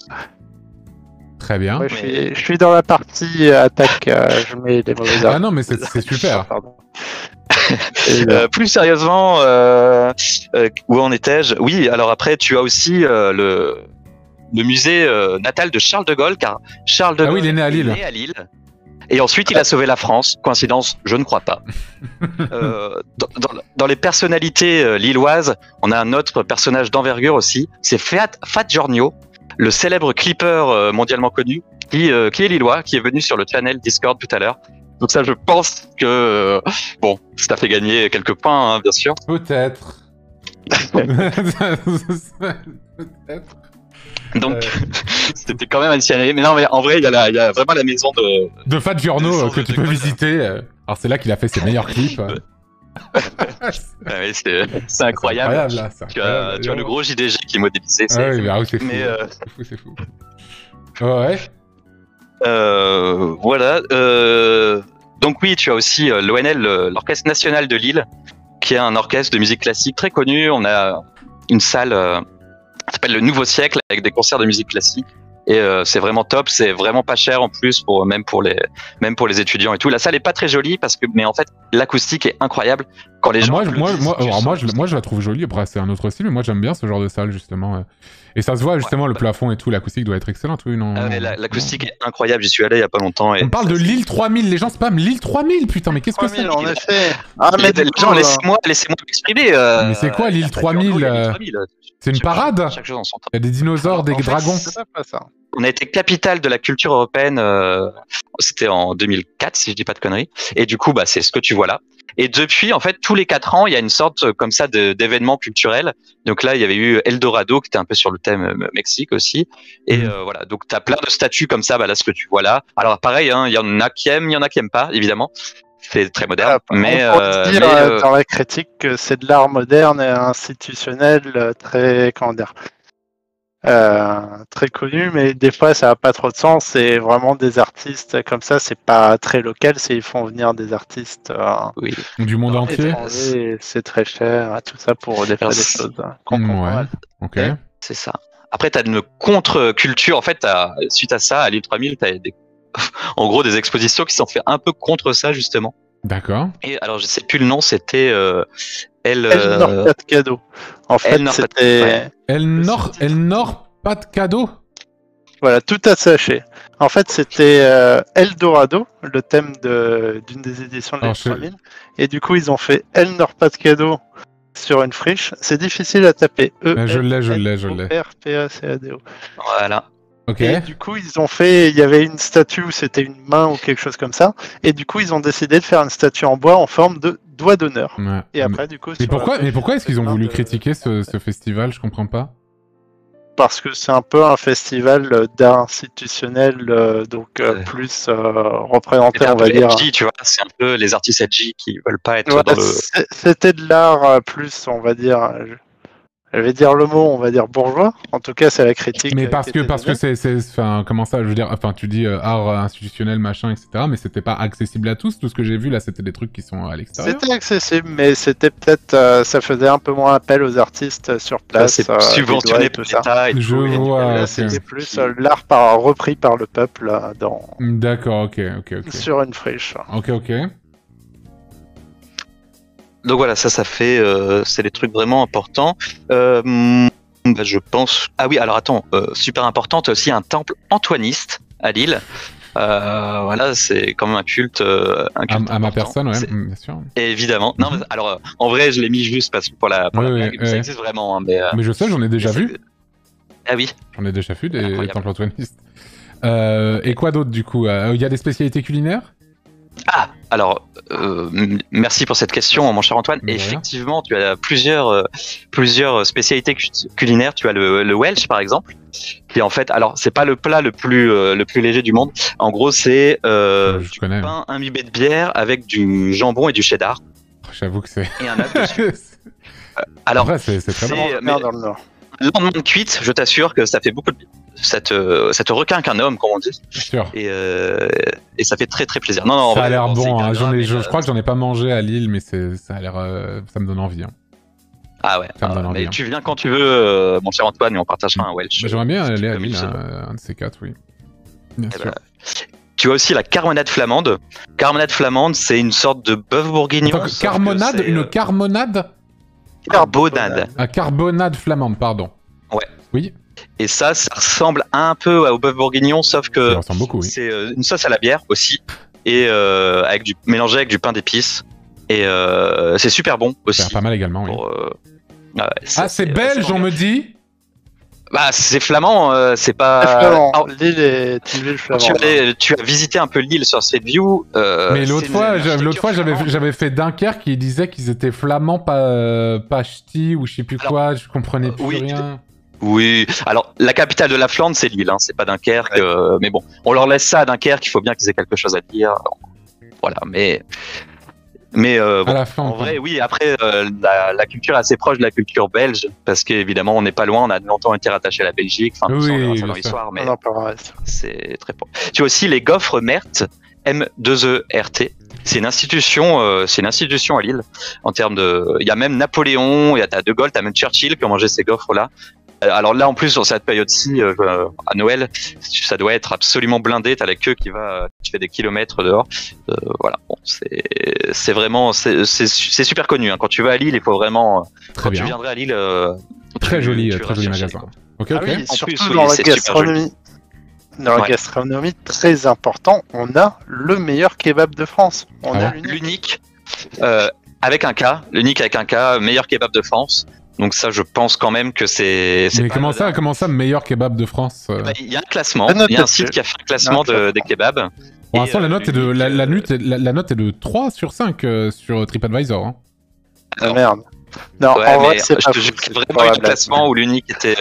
Très bien. Ouais, je suis dans la partie attaque, je mets les mauvais Ah non, mais c'est super. Pardon. Plus sérieusement, où en étais-je? Oui, alors après, tu as aussi le musée natal de Charles de Gaulle, car Charles de Gaulle il est né à Lille. Et ensuite, il a sauvé la France. Coïncidence? Je ne crois pas. Dans les personnalités lilloises, on a un autre personnage d'envergure aussi. C'est Fat Giorgio, le célèbre clipper mondialement connu, qui est lillois, qui est venu sur le channel Discord tout à l'heure. Donc ça, je pense que bon, ça t'a fait gagner quelques points, hein, bien sûr. Peut-être. Peut-être. Donc, c'était quand même un signaler. Mais non, mais en vrai, il y a vraiment la maison de Fat Giorno que tu peux visiter. Alors c'est là qu'il a fait ses meilleurs clips. Ouais, c'est incroyable. Là, tu as le gros JDG qui est modélisé. C'est fou. Mais, c'est fou. Ouais. Voilà. Donc oui, tu as aussi l'ONL, l'Orchestre National de Lille, qui est un orchestre de musique classique très connu. On a une salle qui s'appelle le Nouveau Siècle avec des concerts de musique classique. Et c'est vraiment top, c'est vraiment pas cher en plus même pour les étudiants et tout. La salle est pas très jolie mais en fait l'acoustique est incroyable quand les gens. Moi je la trouve jolie. Après c'est un autre style, mais moi j'aime bien ce genre de salle justement. Et ça se voit justement le plafond et tout, l'acoustique doit être excellente, oui non. L'acoustique est incroyable, j'y suis allé il y a pas longtemps. On parle de Lille 3000, les gens spamment Lille 3000, putain mais qu'est-ce que c'est? En effet. Mais les gens laissez-moi m'exprimer. Mais c'est quoi Lille 3000? C'est une parade? Chaque chose en son temps. Il y a des dinosaures, des dragons. C'est pas ça. On a été capitale de la culture européenne, c'était en 2004 si je dis pas de conneries. Et du coup, c'est ce que tu vois là. Et depuis, en fait, tous les 4 ans, il y a une sorte comme ça d'événements culturels. Donc là, il y avait eu Eldorado qui était un peu sur le thème Mexique aussi. Et voilà, donc t'as plein de statues comme ça, là ce que tu vois là. Alors pareil, hein, il y en a qui aiment, il y en a qui aiment pas, évidemment. C'est très moderne. Mais on peut dire dans la critique que c'est de l'art moderne et institutionnel, très très connu, mais des fois ça n'a pas trop de sens. C'est vraiment des artistes comme ça, c'est pas très local, ils font venir des artistes du monde entier. C'est très cher, tout ça pour faire des choses. Ok. C'est ça. Après, tu as une contre-culture. En fait, suite à ça, à Lille 3000, tu as en gros des expositions qui sont fait un peu contre ça, justement. D'accord. Et alors, je sais plus le nom, c'était El Nord, pas de cadeau. En fait, c'était El Nord, pas de cadeau. Voilà, tout attaché. En fait, c'était Eldorado, le thème d'une des éditions de Lille 3000. Et du coup, ils ont fait El Nord, pas de cadeau sur une friche. C'est difficile à taper. Je l'ai. R-P-A-C-A-D-O. Voilà. Okay. Et du coup, il y avait une statue où c'était une main ou quelque chose comme ça. Et du coup, ils ont décidé de faire une statue en bois en forme de doigt d'honneur. Ouais. Et après, du coup... Mais pourquoi est-ce qu'ils ont voulu critiquer ce festival? Je comprends pas. Parce que c'est un peu un festival d'art institutionnel, plus représenté, on va dire. Edgy, tu vois, c'est un peu les artistes edgy qui veulent pas être dans le... C'était de l'art plus, on va dire... Je vais dire le mot, on va dire bourgeois. En tout cas, c'est la critique. Mais parce que c'est, enfin, comment ça, je veux dire, enfin, tu dis art institutionnel, machin, etc. Mais c'était pas accessible à tous. Tout ce que j'ai vu là, c'était des trucs qui sont à l'extérieur. C'était accessible, mais c'était peut-être, ça faisait un peu moins appel aux artistes sur place. C'est subventionné tout par ça. l'État et Je tout. et vois. Là, ok. c'était plus l'art repris par le peuple D'accord, ok. sur une friche. Ok. Donc voilà, ça fait, c'est des trucs vraiment importants. Je pense. Ah oui, alors attends, super important, t'as aussi un temple antoiniste à Lille. Voilà, c'est quand même un culte. À ma important. personne, ouais, bien sûr. Et évidemment. Non, mais, alors en vrai, je l'ai mis juste parce que pour la blague, ça existe vraiment. Hein, mais je sais, j'en ai déjà vu. Ah oui. J'en ai déjà vu des temples antoinistes. Et quoi d'autre du coup? Il y a des spécialités culinaires? Ah, alors, merci pour cette question, mon cher Antoine. Ouais. Effectivement, tu as plusieurs spécialités culinaires. Tu as le Welsh, par exemple, qui en fait, alors, c'est pas le plat le plus léger du monde. En gros, c'est du pain imbibé de bière avec du jambon et du cheddar. J'avoue que c'est... Et un œuf dessus. Alors, ouais, c'est très bon. Dans le Nord. Le lendemain de cuite, je t'assure que ça fait beaucoup de... Ça te requinque un homme, comme on dit. Sûr. Et ça fait très très plaisir. Non, ça a l'air bon. Hein. Je crois que ça... j'en ai pas mangé à Lille, mais ça a l'air, ça me donne envie. Hein. Ah ouais. Ça me donne envie. Mais tu viens quand tu veux, mon cher Antoine, et on partagera un Welsh. Bah, j'aimerais bien aller à Lille, un de ces quatre, oui. Bien sûr. Tu as aussi la carbonade flamande. Carbonade flamande, c'est une sorte de bœuf bourguignon. Carbonade, une carbonade. Carbonade. Ah, carbonade flamande, pardon. Ouais. Oui. Et ça ressemble un peu au bœuf bourguignon, sauf que ça ressemble beaucoup, oui. C'est une sauce à la bière aussi, et mélangée avec du pain d'épices. Et c'est super bon aussi. C'est pas mal également, oui. C'est belge, on me dit. Bah, c'est flamand, c'est pas. Flamand. Lille est une ville flamande. Tu as visité un peu l'île sur Street View. Mais l'autre fois, j'avais fait Dunkerque qui disait qu'ils étaient flamands, pas ch'tis ou je sais plus quoi, je comprenais plus rien. Oui, alors la capitale de la Flandre, c'est Lille, hein, c'est pas Dunkerque, mais bon, on leur laisse ça à Dunkerque, il faut bien qu'ils aient quelque chose à dire. Voilà, mais bon, à la fin, en vrai, oui, après, la culture est assez proche de la culture belge, parce qu'évidemment, on n'est pas loin, on a longtemps été rattaché à la Belgique, enfin, oui, dans l'histoire, mais c'est très proche. Tu as aussi les gaufres Mert, M2ERT. C'est une institution à Lille, en termes de, il y a même Napoléon, t'as De Gaulle, t'as même Churchill qui ont mangé ces gaufres-là. Alors là, en plus, sur cette période-ci, à Noël, ça doit être absolument blindé. T'as la queue qui fait des kilomètres dehors. Voilà, bon, c'est vraiment, c'est super connu. Hein. Quand tu vas à Lille, il faut vraiment. Très bien. Tu viendrais à Lille. Très joli magasin. Ok. Ah oui, en surtout plus, dans la gastronomie. Dans la gastronomie, très important, on a le meilleur kebab de France. On a l'unique avec un K, meilleur kebab de France. Donc ça, je pense quand même que c'est. Mais comment ça, meilleur kebab de France Il y a un classement, il y a un site qui a fait un classement des kebabs. Pour l'instant, la note est de 3 sur 5 sur TripAdvisor. Hein. Alors, merde. Non, ouais, en vrai, c'est vraiment eu un classement où l'unique était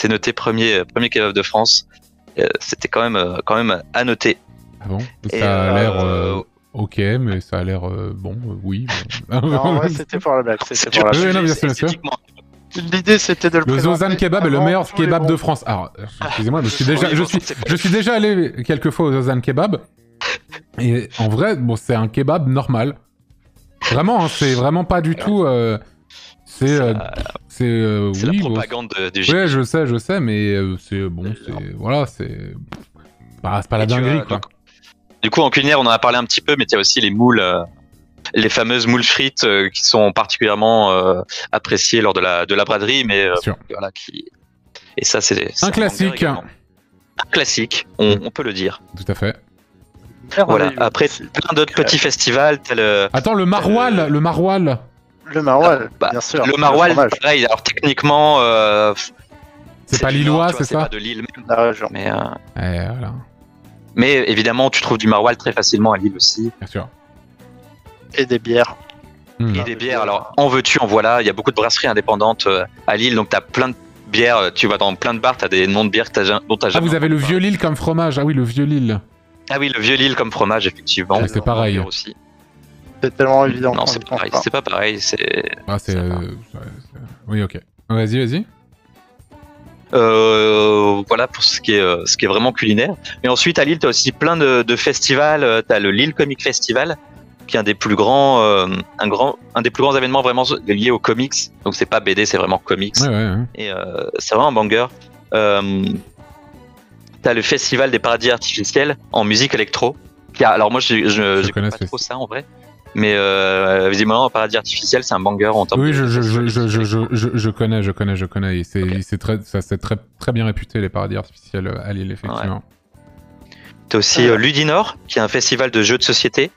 noté premier kebab de France. C'était quand même à noter. Ah bon? Ça a l'air ok, mais ça a l'air bon, oui. Non, ouais, c'était pour la blague. L'idée, c'était de le présenter. Le Zozan Kebab est le meilleur kebab de France. Alors, excusez-moi, je suis déjà allé quelques fois au Zozan Kebab. Et en vrai, bon, c'est un kebab normal. Vraiment, hein, c'est vraiment pas du tout. C'est la propagande du Ouais, je sais, mais c'est bon, voilà, c'est pas la dinguerie, quoi. Du coup, en culinaire, on en a parlé un petit peu, mais il y a aussi les moules, les fameuses moules frites qui sont particulièrement appréciées lors de la braderie, mais voilà, et ça, c'est un classique. Un classique, on peut le dire. Tout à fait. Voilà. Après, plein d'autres petits festivals, Attends, le maroilles, le maroilles. Le maroilles, bien sûr. Le maroilles, pareil. Alors techniquement, c'est pas lillois, c'est ça? Pas de Lille, la région. Mais voilà. Mais évidemment, tu trouves du maroilles très facilement à Lille aussi. Bien sûr. Et des bières. Et des bières. Alors, en veux-tu, en voilà. Il y a beaucoup de brasseries indépendantes à Lille, donc t'as plein de bières. Tu vas dans plein de bars, t'as des noms de bières dont t'as jamais. Ah, vous avez le vieux Lille comme fromage. Ah oui, le vieux Lille. Ah oui, le vieux Lille comme fromage, effectivement. C'est pareil. Aussi. C'est tellement évident. Non, qu'on c'est y pas pense pareil. pas. C'est pas pareil. C'est. Ah, c'est... Ça va. Oui, ok. Vas-y. Voilà pour ce qui est vraiment culinaire. Et ensuite à Lille, t'as aussi plein de festivals. T'as le Lille Comic Festival, qui est un des plus grands, un des plus grands événements vraiment liés aux comics. Donc c'est pas BD, c'est vraiment comics. Ouais. Et c'est vraiment un banger. T'as le festival des paradis artificiels en musique électro. Alors moi, je connais pas trop ça en vrai. Mais visiblement, un paradis artificiel, c'est un banger en termes Oui, de... je connais. Et c'est très bien réputé, les paradis artificiels à Lille, effectivement. T'as aussi Ludinor, qui est un festival de jeux de société.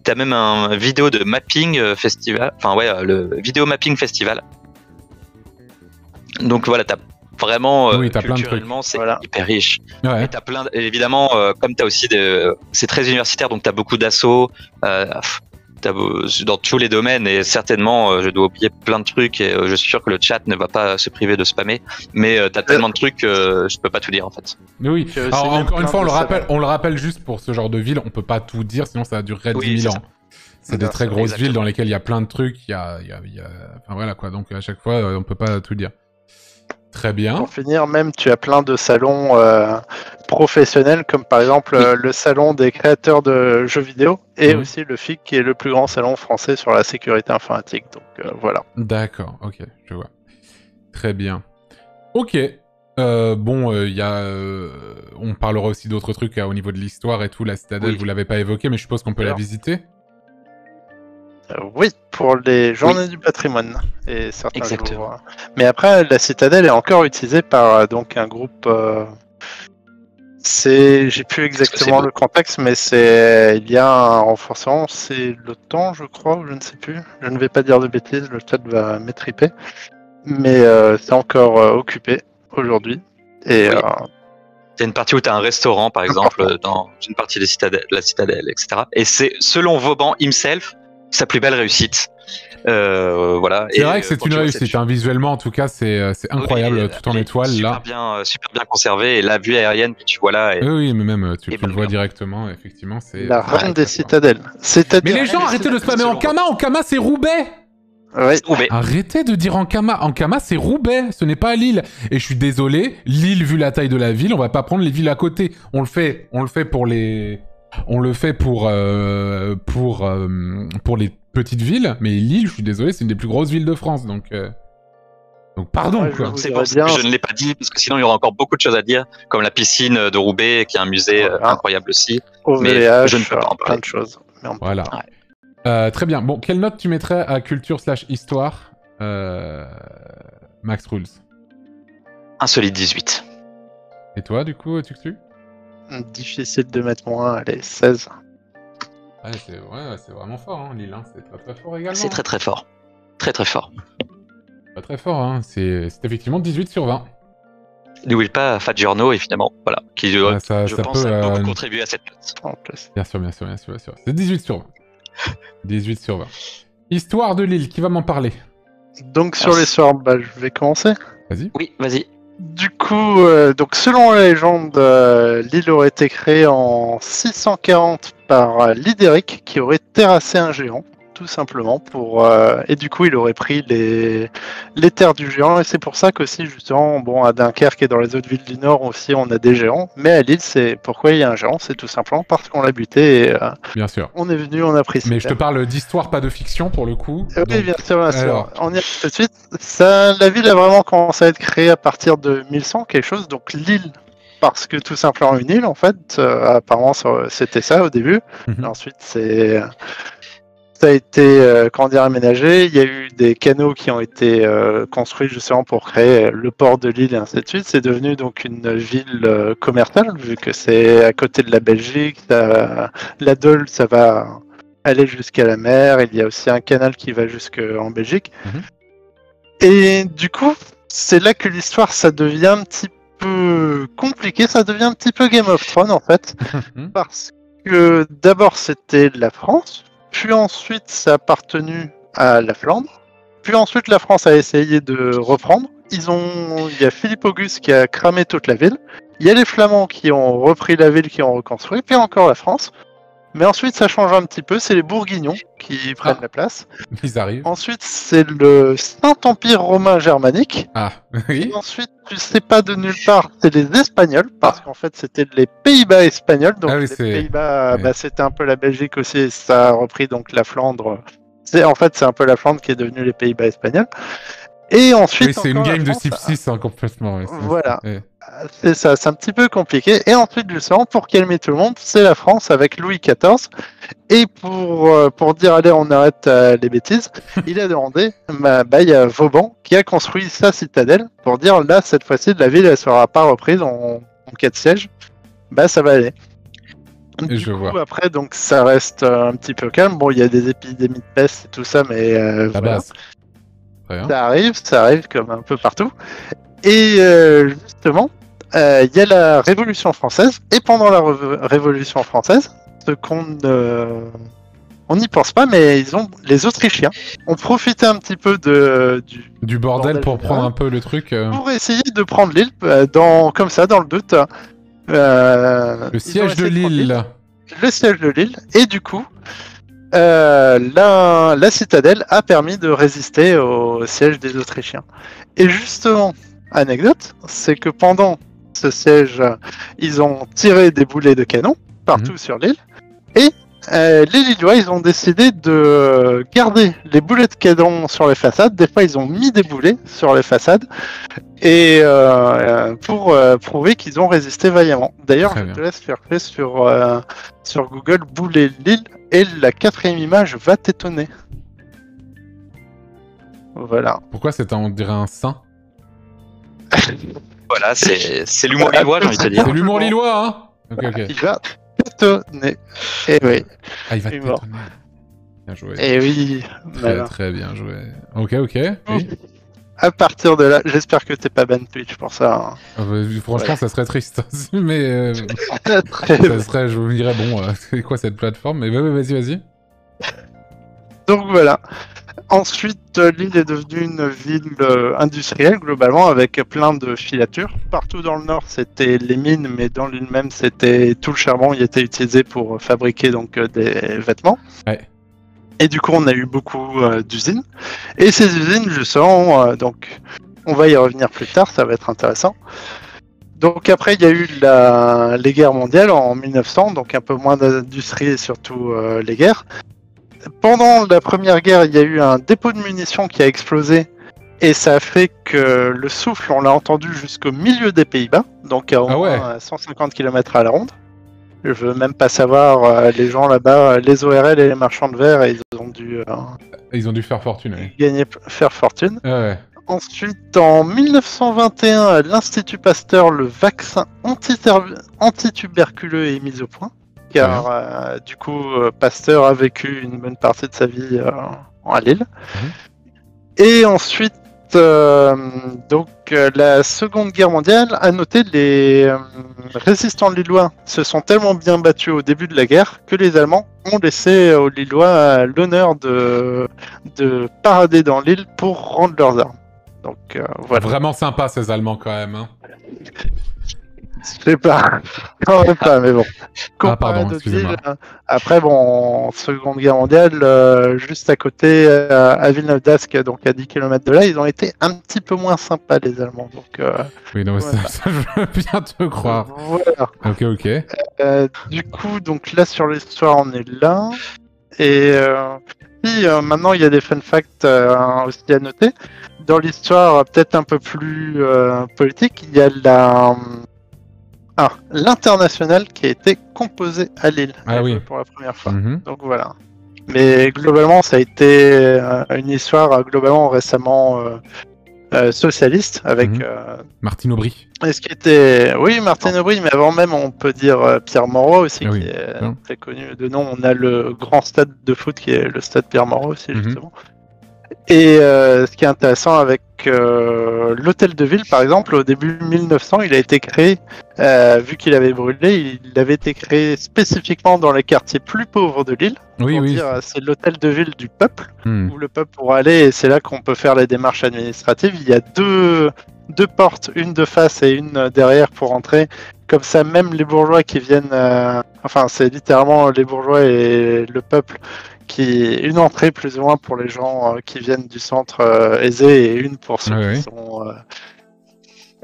T'as même un vidéo de mapping festival. Enfin ouais, le vidéo mapping festival. Donc voilà, t'as vraiment Oui, t'as plein de culturellement, c'est Voilà. hyper riche. Ouais. Et t'as plein, évidemment, comme t'as aussi c'est très universitaire, donc t'as beaucoup d'assauts. Dans tous les domaines, et certainement je dois oublier plein de trucs, et je suis sûr que le chat ne va pas se priver de spammer, mais t'as tellement de trucs que je peux pas tout dire en fait. Oui. Que c'est Alors, même encore une plein fois, de on le rappelle juste pour ce genre de ville, on peut pas tout dire, sinon ça durerait Oui, 10 000 c'est ans. C'est des Bien très sûr, grosses exactement. villes dans lesquelles il y a plein de trucs, enfin voilà quoi, donc à chaque fois, on peut pas tout dire. Très bien. Pour finir, même tu as plein de salons professionnels, comme par exemple Oui. le salon des créateurs de jeux vidéo, et Mhm. aussi le FIC, qui est le plus grand salon français sur la sécurité informatique. Donc voilà. D'accord, ok, je vois. Très bien. Ok. Il y a... on parlera aussi d'autres trucs au niveau de l'histoire et tout, la citadelle, Oui. vous l'avez pas évoqué, mais je suppose qu'on peut la Alors. visiter. Oui, pour les journées du patrimoine et certains Exactement. jours. Mais après, la citadelle est encore utilisée par donc un groupe. J'ai plus exactement beau. le contexte, mais il y a un renforcement. C'est l'OTAN, je crois, ou je ne sais plus. Je ne vais pas dire de bêtises, le chat va m'étriper. Mais c'est encore occupé aujourd'hui. Et Oui. Il y a une partie où tu as un restaurant, par exemple, dans une partie de la citadelle, etc. Et c'est, selon Vauban himself, sa plus belle réussite. Voilà. C'est vrai que c'est une réussite, hein. Visuellement en tout cas, c'est incroyable, Oui, tout en elle est étoiles super là. super bien conservé. Et la vue aérienne que tu vois là. Oui, mais même tu et le vois banger. directement, effectivement, c'est... la c'est reine très des fort. citadelles. Mais C'est-à-dire. les gens, arrêtez de spammer selon en Kama c'est Roubaix. Oui. Roubaix. Arrêtez de dire en Kama c'est Roubaix, ce n'est pas Lille. Et je suis désolé, Lille, vu la taille de la ville, on va pas prendre les villes à côté. On le fait pour les... On le fait pour les petites villes, mais Lille, je suis désolé, c'est une des plus grosses villes de France, donc pardon, Ouais, quoi. vous C'est direz pour ça que bien. je ne l'ai pas dit, parce que sinon il y aura encore beaucoup de choses à dire, comme la piscine de Roubaix, qui est un musée Voilà. incroyable aussi. OVH, mais je ne peux pas en parler. plein de choses. Mais on peut Voilà. Ouais. Très bien. Bon, quelle note tu mettrais à culture/histoire, Max Rules? Un solide 18. Et toi, du coup, Tuxtu? Difficile de mettre moins, allez, 16. Ouais, c'est vraiment fort, hein, Lille. Hein. C'est très très fort également. C'est très très fort. Très très fort. Très très fort, hein. C'est effectivement 18 sur 20. N'oublie pas Fat Giorno, évidemment, voilà, qui je ça pense peut, a beaucoup contribué à cette note. En plus. Bien sûr. C'est 18 sur 20. 18 sur 20. Histoire de Lille, qui va m'en parler? Donc sur les soirs, je vais commencer. Vas-y. Oui, vas-y. Du coup, donc selon la légende, l'île aurait été créée en 640 par Lydéric, qui aurait terrassé un géant, tout simplement, et du coup il aurait pris les terres du géant, et c'est pour ça qu'aussi justement, bon, à Dunkerque et dans les autres villes du Nord aussi on a des géants, mais à Lille, c'est pourquoi il y a un géant, c'est tout simplement parce qu'on l'a buté, et Bien sûr. on est venu, on a pris ses Mais je te terres. parle d'histoire, pas de fiction, pour le coup. Oui, Donc, bien sûr, bien sûr. alors. On y arrive tout de suite. La ville a vraiment commencé à être créée à partir de 1100, quelque chose. Donc l'île, parce que tout simplement une île, en fait. Apparemment, c'était ça au début. Mhm. Ensuite, ça a été aménagé. Il y a eu des canaux qui ont été construits justement pour créer le port de l'île et ainsi de suite. C'est devenu donc une ville commerciale, vu que c'est à côté de la Belgique. La Dole, ça va aller jusqu'à la mer. Il y a aussi un canal qui va jusqu'en Belgique. Mhm. Et du coup, c'est là que l'histoire, ça devient un petit peu compliqué. Ça devient un petit peu Game of Thrones, en fait. Parce que d'abord, c'était la France. Puis ensuite, ça a appartenu à la Flandre. Puis ensuite, la France a essayé de reprendre. Il y a Philippe Auguste qui a cramé toute la ville. Il y a les Flamands qui ont repris la ville, qui ont reconstruit. Puis encore la France. Mais ensuite, ça change un petit peu, c'est les Bourguignons qui prennent la place. Ils arrivent. Ensuite, c'est le Saint-Empire romain germanique. Ah, oui. Et ensuite, tu sais pas de nulle part, c'est les Espagnols, parce qu'en fait, c'était les Pays-Bas espagnols. Donc, Ah oui, les c'est- Pays-Bas, ouais. c'était un peu la Belgique aussi, et ça a repris donc la Flandre. C'est un peu la Flandre qui est devenue les Pays-Bas espagnols. Et ensuite, Oui, c'est une encore, la game de France, Civ 6, hein, complètement. Ouais, Voilà. ouais. c'est ça, c'est un petit peu compliqué. Et ensuite, justement, pour calmer tout le monde, c'est la France avec Louis XIV. Et pour dire, allez, on arrête les bêtises, il a demandé, il y a Vauban qui a construit sa citadelle pour dire, là, cette fois-ci, la ville, elle sera pas reprise en cas de siège. Ça va aller. Et Du je coup, vois. après, donc, ça reste un petit peu calme. Bon, il y a des épidémies de peste et tout ça, mais La voilà. base. Très bien. Ça arrive comme un peu partout. Et justement, il y a la Révolution française. Et pendant la Révolution française, ce qu'on on n'y pense pas, mais les Autrichiens ont profité un petit peu Du bordel pour général prendre un peu le truc. pour essayer de prendre l'île, comme ça, dans le doute. Le siège de Lille. Le siège de Lille. Et du coup, la citadelle a permis de résister au siège des Autrichiens. Et justement, anecdote, c'est que pendant ce siège, ils ont tiré des boulets de canon partout sur l'île. Et les Lillois, ils ont décidé de garder les boulets de canon sur les façades. Des fois, ils ont mis des boulets sur les façades. Et pour prouver qu'ils ont résisté vaillamment. D'ailleurs, Très je bien. te laisse faire fait sur Google boulet Lille et la 4e image va t'étonner. Voilà. Pourquoi on dirait un saint? Voilà, c'est l'humour lillois, j'ai envie de te dire. C'est l'humour lillois, hein? Ok, ok. Il va t'étonner. Et oui. Ah, il va Humour. t'étonner. Bien joué. Et oui. Très, Voilà. très bien joué. Ok, ok. Oui. À partir de là, j'espère que t'es pas ban Twitch pour ça. Franchement, ça serait triste. Mais Hein. Très ça serait, je me dirais, bon, c'est quoi cette plateforme? Mais vas-y. Donc voilà. Ensuite, l'île est devenue une ville industrielle globalement avec plein de filatures. Partout dans le nord, c'était les mines, mais dans l'île même, c'était tout le charbon qui était utilisé pour fabriquer donc des vêtements. Ouais. Et du coup, on a eu beaucoup d'usines. Et ces usines, justement, donc, on va y revenir plus tard, ça va être intéressant. Donc après, il y a eu les guerres mondiales en 1900, donc un peu moins d'industrie et surtout les guerres. Pendant la première guerre, il y a eu un dépôt de munitions qui a explosé et ça a fait que le souffle, on l'a entendu jusqu'au milieu des Pays-Bas, donc à au moins 150 km à la ronde. Je veux même pas savoir, les gens là-bas, les ORL et les marchands de verre, ils ont dû faire fortune, oui. faire fortune. Ouais. Ensuite, en 1921, à l'Institut Pasteur, le vaccin antituberculeux est mis au point. Car du coup, Pasteur a vécu une bonne partie de sa vie à Lille. Et ensuite, la Seconde Guerre mondiale, à noter, les résistants lillois se sont tellement bien battus au début de la guerre que les Allemands ont laissé aux Lillois l'honneur de parader dans l'île pour rendre leurs armes. Donc voilà. Vraiment sympa ces Allemands quand même. Hein. Je sais pas, quand même pas, mais bon. Pardon, excusez-moi. Après, bon, en Seconde Guerre mondiale, juste à côté, à Villeneuve d'Ascq, donc à 10 km de là, ils ont été un petit peu moins sympas, les Allemands. Donc, oui, non, mais ça, je veux bien te croire. Voilà. Ok. Du coup, donc là, sur l'histoire, on est là. Et maintenant, il y a des fun facts aussi à noter. Dans l'histoire, peut-être un peu plus politique, il y a l'international qui a été composé à Lille pour la première fois. Donc voilà. Mais globalement, ça a été une histoire globalement récemlement socialiste avec Martine Aubry. Ce qui était, oui, Martine Aubry, mais avant même, on peut dire Pierre Moreau aussi, qui est très connu de nom. On a le grand stade de foot qui est le stade Pierre Moreau aussi, justement. Et ce qui est intéressant avec l'hôtel de ville, par exemple, au début 1900, il a été créé, vu qu'il avait brûlé, il avait été créé spécifiquement dans les quartiers plus pauvres de l'île. C'est l'hôtel de ville du peuple, où le peuple pourra aller, et c'est là qu'on peut faire les démarches administratives. Il y a deux 2 portes, une de face et une derrière pour entrer. Comme ça, même les bourgeois qui viennent... Enfin, c'est littéralement les bourgeois et le peuple une entrée plus ou moins pour les gens qui viennent du centre aisé et une pour ceux qui sont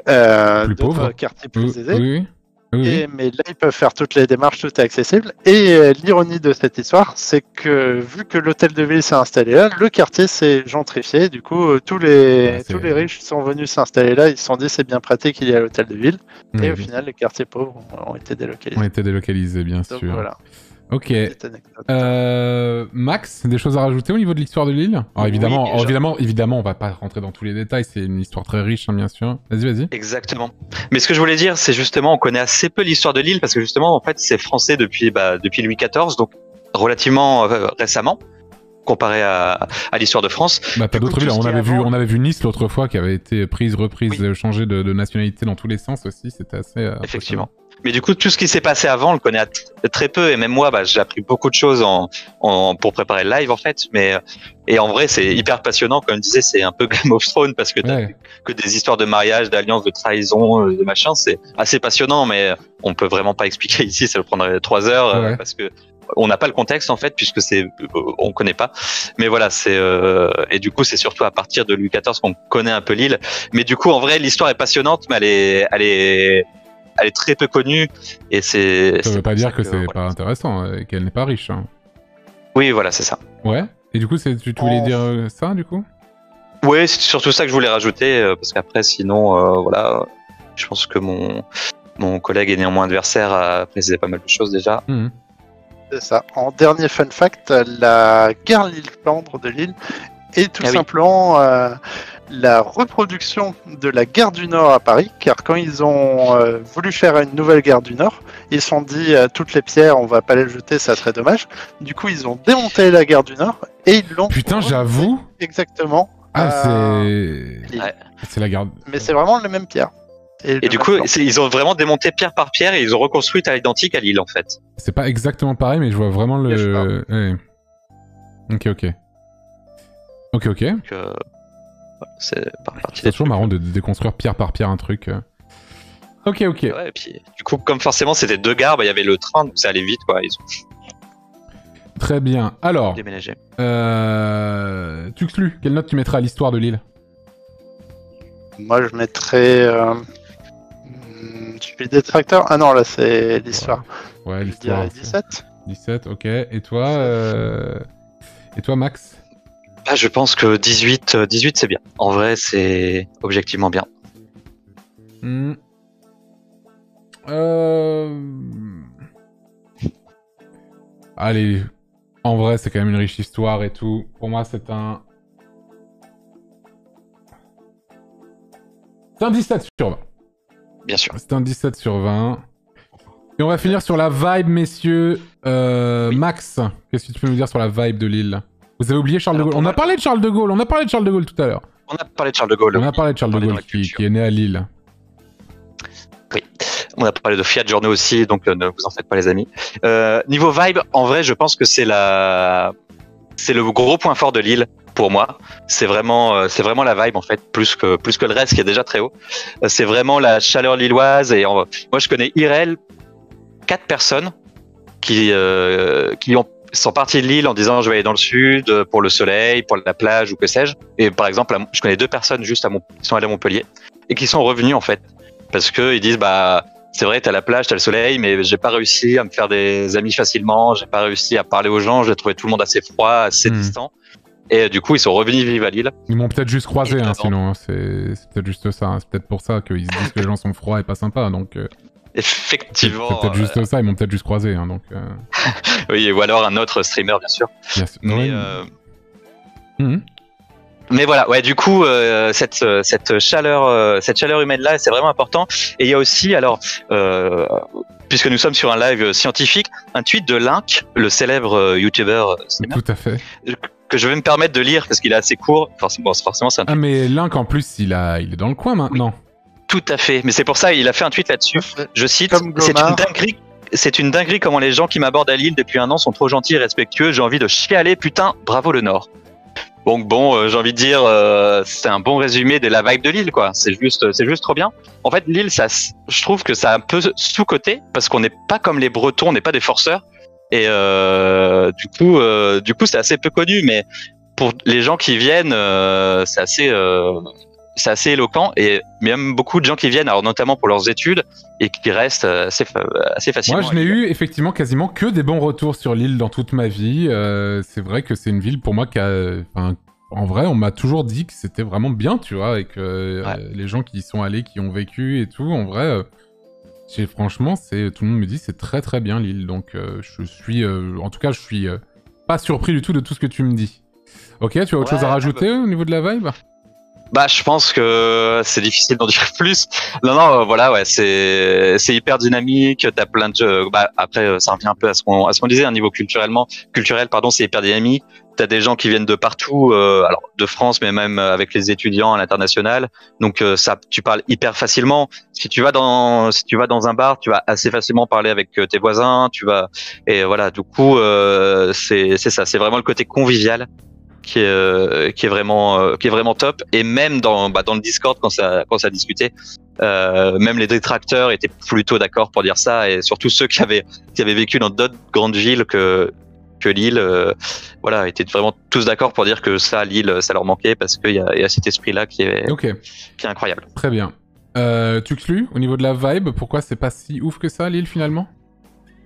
plus pauvres, quartiers plus aisés. Oui. Mais là, ils peuvent faire toutes les démarches, tout est accessible. Et l'ironie de cette histoire, c'est que vu que l'hôtel de ville s'est installé là, le quartier s'est gentrifié. Du coup, tous les riches sont venus s'installer là. Ils se sont dit c'est bien pratique, il y a l'hôtel de ville. Et au final, les quartiers pauvres ont été délocalisés. Bien Donc, sûr. Voilà. Ok. Max, des choses à rajouter au niveau de l'histoire de l'île? Alors évidemment, on va pas rentrer dans tous les détails, c'est une histoire très riche, hein, bien sûr. Vas-y. Exactement. Mais ce que je voulais dire, c'est justement, on connaît assez peu l'histoire de l'île parce que justement, en fait, c'est français depuis Louis XIV, donc relativement récemment, comparé à l'histoire de France. T'as d'autres villes. On avait vu Nice l'autre fois qui avait été reprise, changée de nationalité dans tous les sens aussi. C'était assez. Effectivement. Mais du coup, tout ce qui s'est passé avant, on le connaît très peu. Et même moi, j'ai appris beaucoup de choses pour préparer le live, en fait. Et en vrai, c'est hyper passionnant. Comme je disais, c'est un peu Game of Thrones parce que t'as que des histoires de mariage, d'alliance, de trahison, de machin. C'est assez passionnant, mais on peut vraiment pas expliquer ici. Ça nous prendrait 3 heures parce que on n'a pas le contexte, en fait, puisque on connaît pas. Mais voilà, et du coup, c'est surtout à partir de Louis XIV qu'on connaît un peu l'île. Mais du coup, en vrai, l'histoire est passionnante, mais elle est très peu connue et ça veut pas dire que c'est pas intéressant et qu'elle n'est pas riche. Hein. Oui, voilà, c'est ça. Ouais. Et du coup, tu voulais dire ça, du coup? Oui, c'est surtout ça que je voulais rajouter parce qu'après, sinon, voilà, je pense que mon collègue et néanmoins adversaire a précisé pas mal de choses déjà. Mmh. C'est ça. En dernier fun fact, la gare Lille-Flandre de Lille est tout simplement la reproduction de la gare du Nord à Paris, car quand ils ont voulu faire une nouvelle gare du Nord, ils se sont dit toutes les pierres, on va pas les jeter, ça serait dommage. Du coup, ils ont démonté la gare du Nord et ils l'ont. Putain, j'avoue. Exactement. C'est la gare. Mais c'est vraiment les mêmes pierres. Et du coup, ils ont vraiment démonté pierre par pierre et ils ont reconstruit à l'identique à Lille, en fait. C'est pas exactement pareil, mais je vois vraiment le. Ok. Donc, c'est par partie. C'est toujours marrant de déconstruire pierre par pierre un truc. Ok. Ouais, et puis, du coup, comme forcément c'était 2 gares, il y avait le train, donc ça allait vite, quoi. Ils ont Très bien. Alors. déménagé. Tuxlu, quelle note tu mettrais à l'histoire de l'île? Moi, je mettrais. Je suis détracteur. Ah non, là, c'est l'histoire. Ouais, l'histoire. 17. 17, ok. Et toi, Max? Je pense que 18 c'est bien. En vrai, c'est objectivement bien. Allez, en vrai, c'est quand même une riche histoire et tout. Pour moi, c'est un 17 sur 20. Bien sûr. C'est un 17 sur 20. Et on va finir sur la vibe, messieurs. Max, qu'est-ce que tu peux nous dire sur la vibe de l'île? Vous avez oublié Charles de Gaulle. On a parlé de Charles de Gaulle. Tout à l'heure. On a parlé de Charles de Gaulle. Qui est né à Lille. Oui. On a parlé de Fiat Journaux aussi, donc ne vous en faites pas, les amis. Niveau vibe, en vrai, je pense que c'est le gros point fort de l'île pour moi. C'est vraiment la vibe, en fait, plus que le reste qui est déjà très haut. C'est vraiment la chaleur lilloise et moi je connais IRL 4 personnes qui sont partis de Lille en disant je vais aller dans le sud pour le soleil, pour la plage ou que sais-je. Et par exemple, je connais 2 personnes juste qui sont allées à Montpellier et qui sont revenus en fait parce que ils disent c'est vrai, t'as la plage, t'as le soleil, mais j'ai pas réussi à me faire des amis facilement, j'ai pas réussi à parler aux gens, j'ai trouvé tout le monde assez froid, assez distant. Et du coup, ils sont revenus vivre à Lille. Ils m'ont peut-être juste croisé, sinon. C'est peut-être juste ça. C'est peut-être pour ça qu'ils se disent que les gens sont froids et pas sympas. Donc, effectivement. C'est peut-être juste ça. Ils m'ont peut-être juste croisé. Donc, oui, ou alors un autre streamer, bien sûr. Mais, mais voilà, ouais, du coup, cette chaleur humaine-là, c'est vraiment important. Et il y a aussi, alors, puisque nous sommes sur un live scientifique, un tweet de Link, le célèbre youtubeur tout à fait. Que je vais me permettre de lire parce qu'il est assez court. Forcément, c'est un tweet. Ah, mais Link, en plus, il est dans le coin maintenant. Oui, tout à fait. Mais c'est pour ça, il a fait un tweet là-dessus. Je cite, c'est une dinguerie comment les gens qui m'abordent à Lille depuis 1 an sont trop gentils et respectueux. J'ai envie de chialer, putain, bravo le Nord. Donc bon, j'ai envie de dire, c'est un bon résumé de la vibe de Lille, quoi. C'est juste trop bien. En fait, Lille, je trouve que c'est un peu sous-coté parce qu'on n'est pas comme les Bretons, on n'est pas des forceurs. Et du coup, c'est assez peu connu. Mais pour les gens qui viennent, c'est assez éloquent. Et même beaucoup de gens qui viennent, alors notamment pour leurs études, et qui restent assez facilement. Moi, je n'ai eu effectivement quasiment que des bons retours sur Lille dans toute ma vie. C'est vrai que c'est une ville pour moi qui a... en vrai, on m'a toujours dit que c'était vraiment bien, tu vois, et que les gens qui y sont allés, qui ont vécu et tout, en vrai, franchement, tout le monde me dit c'est très très bien Lille. Donc je suis... en tout cas, je suis pas surpris du tout de tout ce que tu me dis. Ok, tu as autre chose à rajouter au niveau de la vibe ? Bah, je pense que c'est difficile d'en dire plus. Non, voilà, ouais, c'est hyper dynamique. T'as plein de jeux. Bah, après, ça revient un peu à ce qu'on disait, un niveau culturel, pardon, c'est hyper dynamique. T'as des gens qui viennent de partout, alors de France, mais même avec les étudiants à l'international. Donc ça, tu parles hyper facilement. Si tu vas dans un bar, tu vas assez facilement parler avec tes voisins. Et voilà. Du coup, c'est ça. C'est vraiment le côté convivial qui est vraiment top. Et même dans le Discord quand ça discutait, même les détracteurs étaient plutôt d'accord pour dire ça, et surtout ceux qui avaient vécu dans d'autres grandes villes que Lille, voilà, étaient vraiment tous d'accord pour dire que ça, Lille, ça leur manquait parce qu'il y a cet esprit-là qui est incroyable. Très bien. Tuxlu, au niveau de la vibe, pourquoi c'est pas si ouf que ça, Lille, finalement ?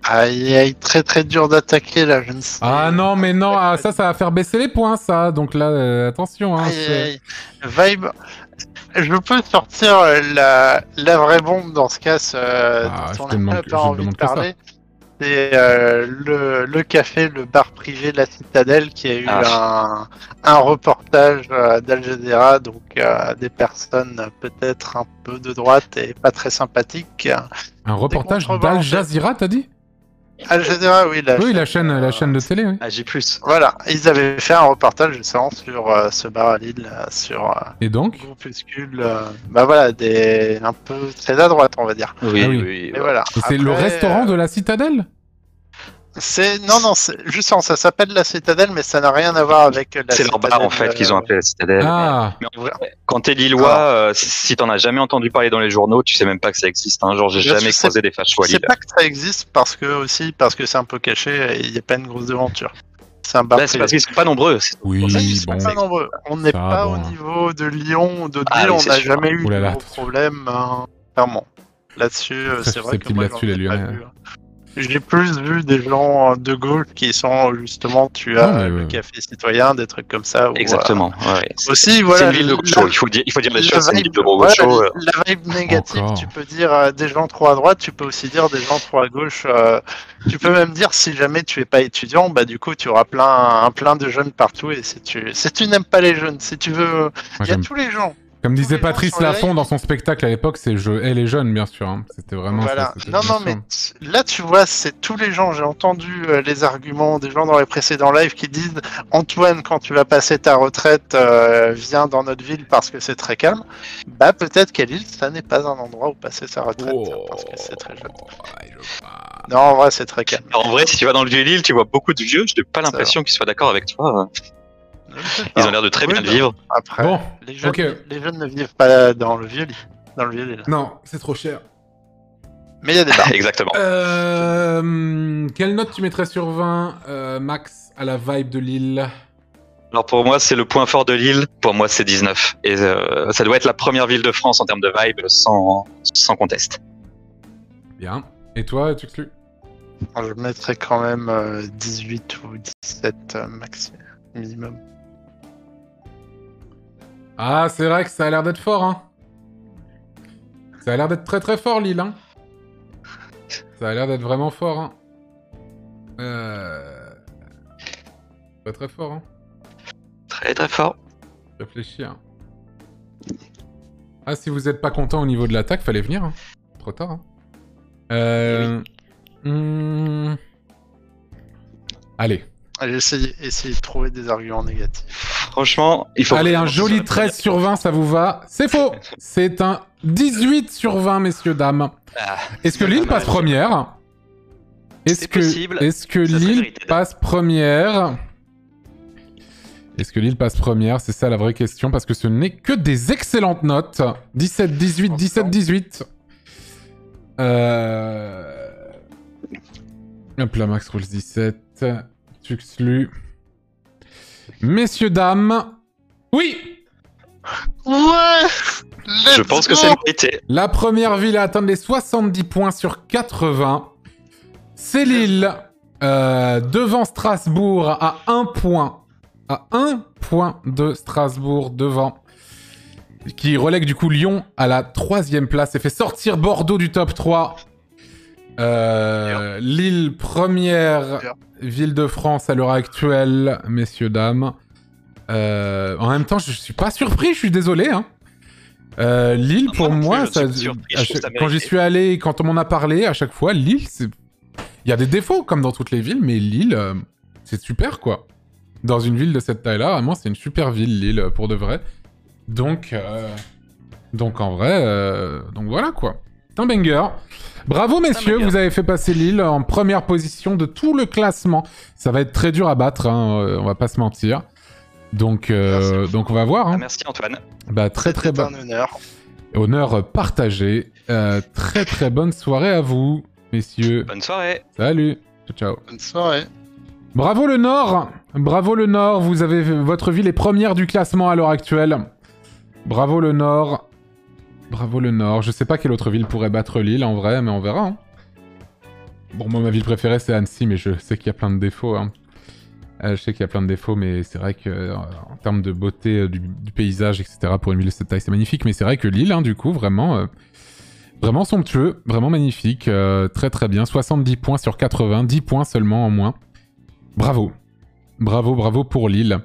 Aïe, aïe, très très dur d'attaquer là, je ne sais. Ah non, mais non, ça va faire baisser les points, ça. Donc là, attention. Hein, aïe. Vibe. Je peux sortir la vraie bombe dans ce cas, dont on n'a pas envie de parler. C'est le café, le bar privé de la Citadelle qui a eu un reportage d'Al Jazeera, donc des personnes peut-être un peu de droite et pas très sympathiques. Un reportage d'Al Jazeera, t'as dit ? Al Jazeera, oui, la chaîne de télé, oui. AJ+. Voilà, ils avaient fait un reportage justement sur ce bar à Lille, sur et donc groupuscule, bah voilà, un peu très à droite, on va dire. Oui. Mais voilà. Et c'est le restaurant de la Citadelle ? Non, justement, ça s'appelle la Citadelle, mais ça n'a rien à voir avec la C'est Citadelle. leur bar en fait qu'ils ont appelé la Citadelle. Ah. Mais en vrai, quand t'es Lillois, si t'en as jamais entendu parler dans les journaux, tu sais même pas que ça existe. Hein. Genre, j'ai jamais croisé des fachos à Lille. Je sais pas que ça existe parce que c'est un peu caché et il n'y a pas une grosse devanture. C'est un bar. C'est parce qu'ils sont pas nombreux. Oui, bon. Pas nombreux. On n'est pas au niveau de Lyon ou d'autres villes. On n'a jamais eu de gros problèmes, clairement. Là-dessus, c'est vrai que moi, là-dessus, les Lyonnais. J'ai plus vu des gens de gauche qui sont justement, le café citoyen, des trucs comme ça. Exactement. Aussi, voilà. C'est une ville de gaucho. Il faut dire les choses. C'est une ville de gaucho. La vibe négative, tu peux dire des gens trop à droite, tu peux aussi dire des gens trop à gauche. Tu peux même dire si jamais tu es pas étudiant, bah du coup tu auras plein de jeunes partout. Et si tu n'aimes pas les jeunes, si tu veux, il y a tous les gens. Comme disait Patrice Laffont dans son spectacle à l'époque, c'est je hais les jeunes, bien sûr. Hein. C'était vraiment voilà. ça. Non, mais là, tu vois, c'est tous les gens. J'ai entendu les arguments des gens dans les précédents lives qui disent Antoine, quand tu vas passer ta retraite, viens dans notre ville parce que c'est très calme. Bah, peut-être qu'à Lille, ça n'est pas un endroit où passer sa retraite parce que c'est très jeune. Non, en vrai, c'est très calme. En vrai, si tu vas dans le Vieux-Lille, tu vois beaucoup de vieux. Je n'ai pas l'impression qu'ils soient d'accord avec toi. Ils ont l'air de très bien vivre. Après, bon, les jeunes ne vivent pas dans le Vieux-Lille. Non, c'est trop cher. Mais il y a des bars. Exactement. Quelle note tu mettrais sur 20, Max, à la vibe de Lille ? Alors pour moi, c'est le point fort de Lille. Pour moi, c'est 19. Et ça doit être la première ville de France en termes de vibe, sans conteste. Bien. Et toi, Tuxlu ? Je mettrais quand même 18 ou 17 minimum. Ah, c'est vrai que ça a l'air d'être fort, hein. Ça a l'air d'être très très fort, Lille, hein. Ça a l'air d'être vraiment fort, hein. Très très fort, hein. Très très fort. Réfléchir. Ah, si vous êtes pas content au niveau de l'attaque, fallait venir, hein. Trop tard, hein. Allez. Essayez de trouver des arguments négatifs. Franchement, il faut... Allez, un joli 13 sur 20, ça vous va ? C'est faux. C'est un 18 sur 20, messieurs, dames. Est-ce que Lille passe première ? Est-ce que Lille passe première ? Est-ce que Lille passe première? C'est ça la vraie question, parce que ce n'est que des excellentes notes. 17, 18, 17, 18. Hop là, Max Rolls 17. Tuxlu. Messieurs, dames. Oui! Ouais! Je pense que c'est mérité. La première ville à atteindre les 70 points sur 80. C'est Lille. Devant Strasbourg à 1 point. À 1 point de Strasbourg devant. Qui relègue du coup Lyon à la 3e place et fait sortir Bordeaux du top 3. Lille, première ville de France à l'heure actuelle, messieurs, dames. En même temps, je suis pas surpris, je suis désolé. Hein. Lille, pour moi, quand j'y suis allé et quand on m'en a parlé, à chaque fois, Lille, c'est... Il y a des défauts, comme dans toutes les villes, mais Lille, c'est super, quoi. Dans une ville de cette taille-là, vraiment, c'est une super ville, Lille, pour de vrai. Donc en vrai, donc voilà, quoi. C'est un banger. Bravo, messieurs, vous avez fait passer Lille en première position de tout le classement. Ça va être très dur à battre, hein, on va pas se mentir. Donc on va voir. Hein. Merci, Antoine. Bah, très bon. Un honneur. Honneur partagé. Très bonne soirée à vous, messieurs. Bonne soirée. Salut. Ciao. Bonne soirée. Bravo le Nord. Bravo le Nord. Vous avez votre ville est première du classement à l'heure actuelle. Bravo le Nord. Bravo le Nord. Je sais pas quelle autre ville pourrait battre Lille en vrai, mais on verra. Hein. Bon, moi ma ville préférée c'est Annecy, mais je sais qu'il y a plein de défauts. Hein. Je sais qu'il y a plein de défauts, mais c'est vrai que en termes de beauté du paysage, etc., pour une ville de cette taille, c'est magnifique. Mais c'est vrai que Lille, hein, du coup, vraiment somptueux, vraiment magnifique, très bien. 70 points sur 80, 10 points seulement en moins. Bravo. Bravo pour Lille.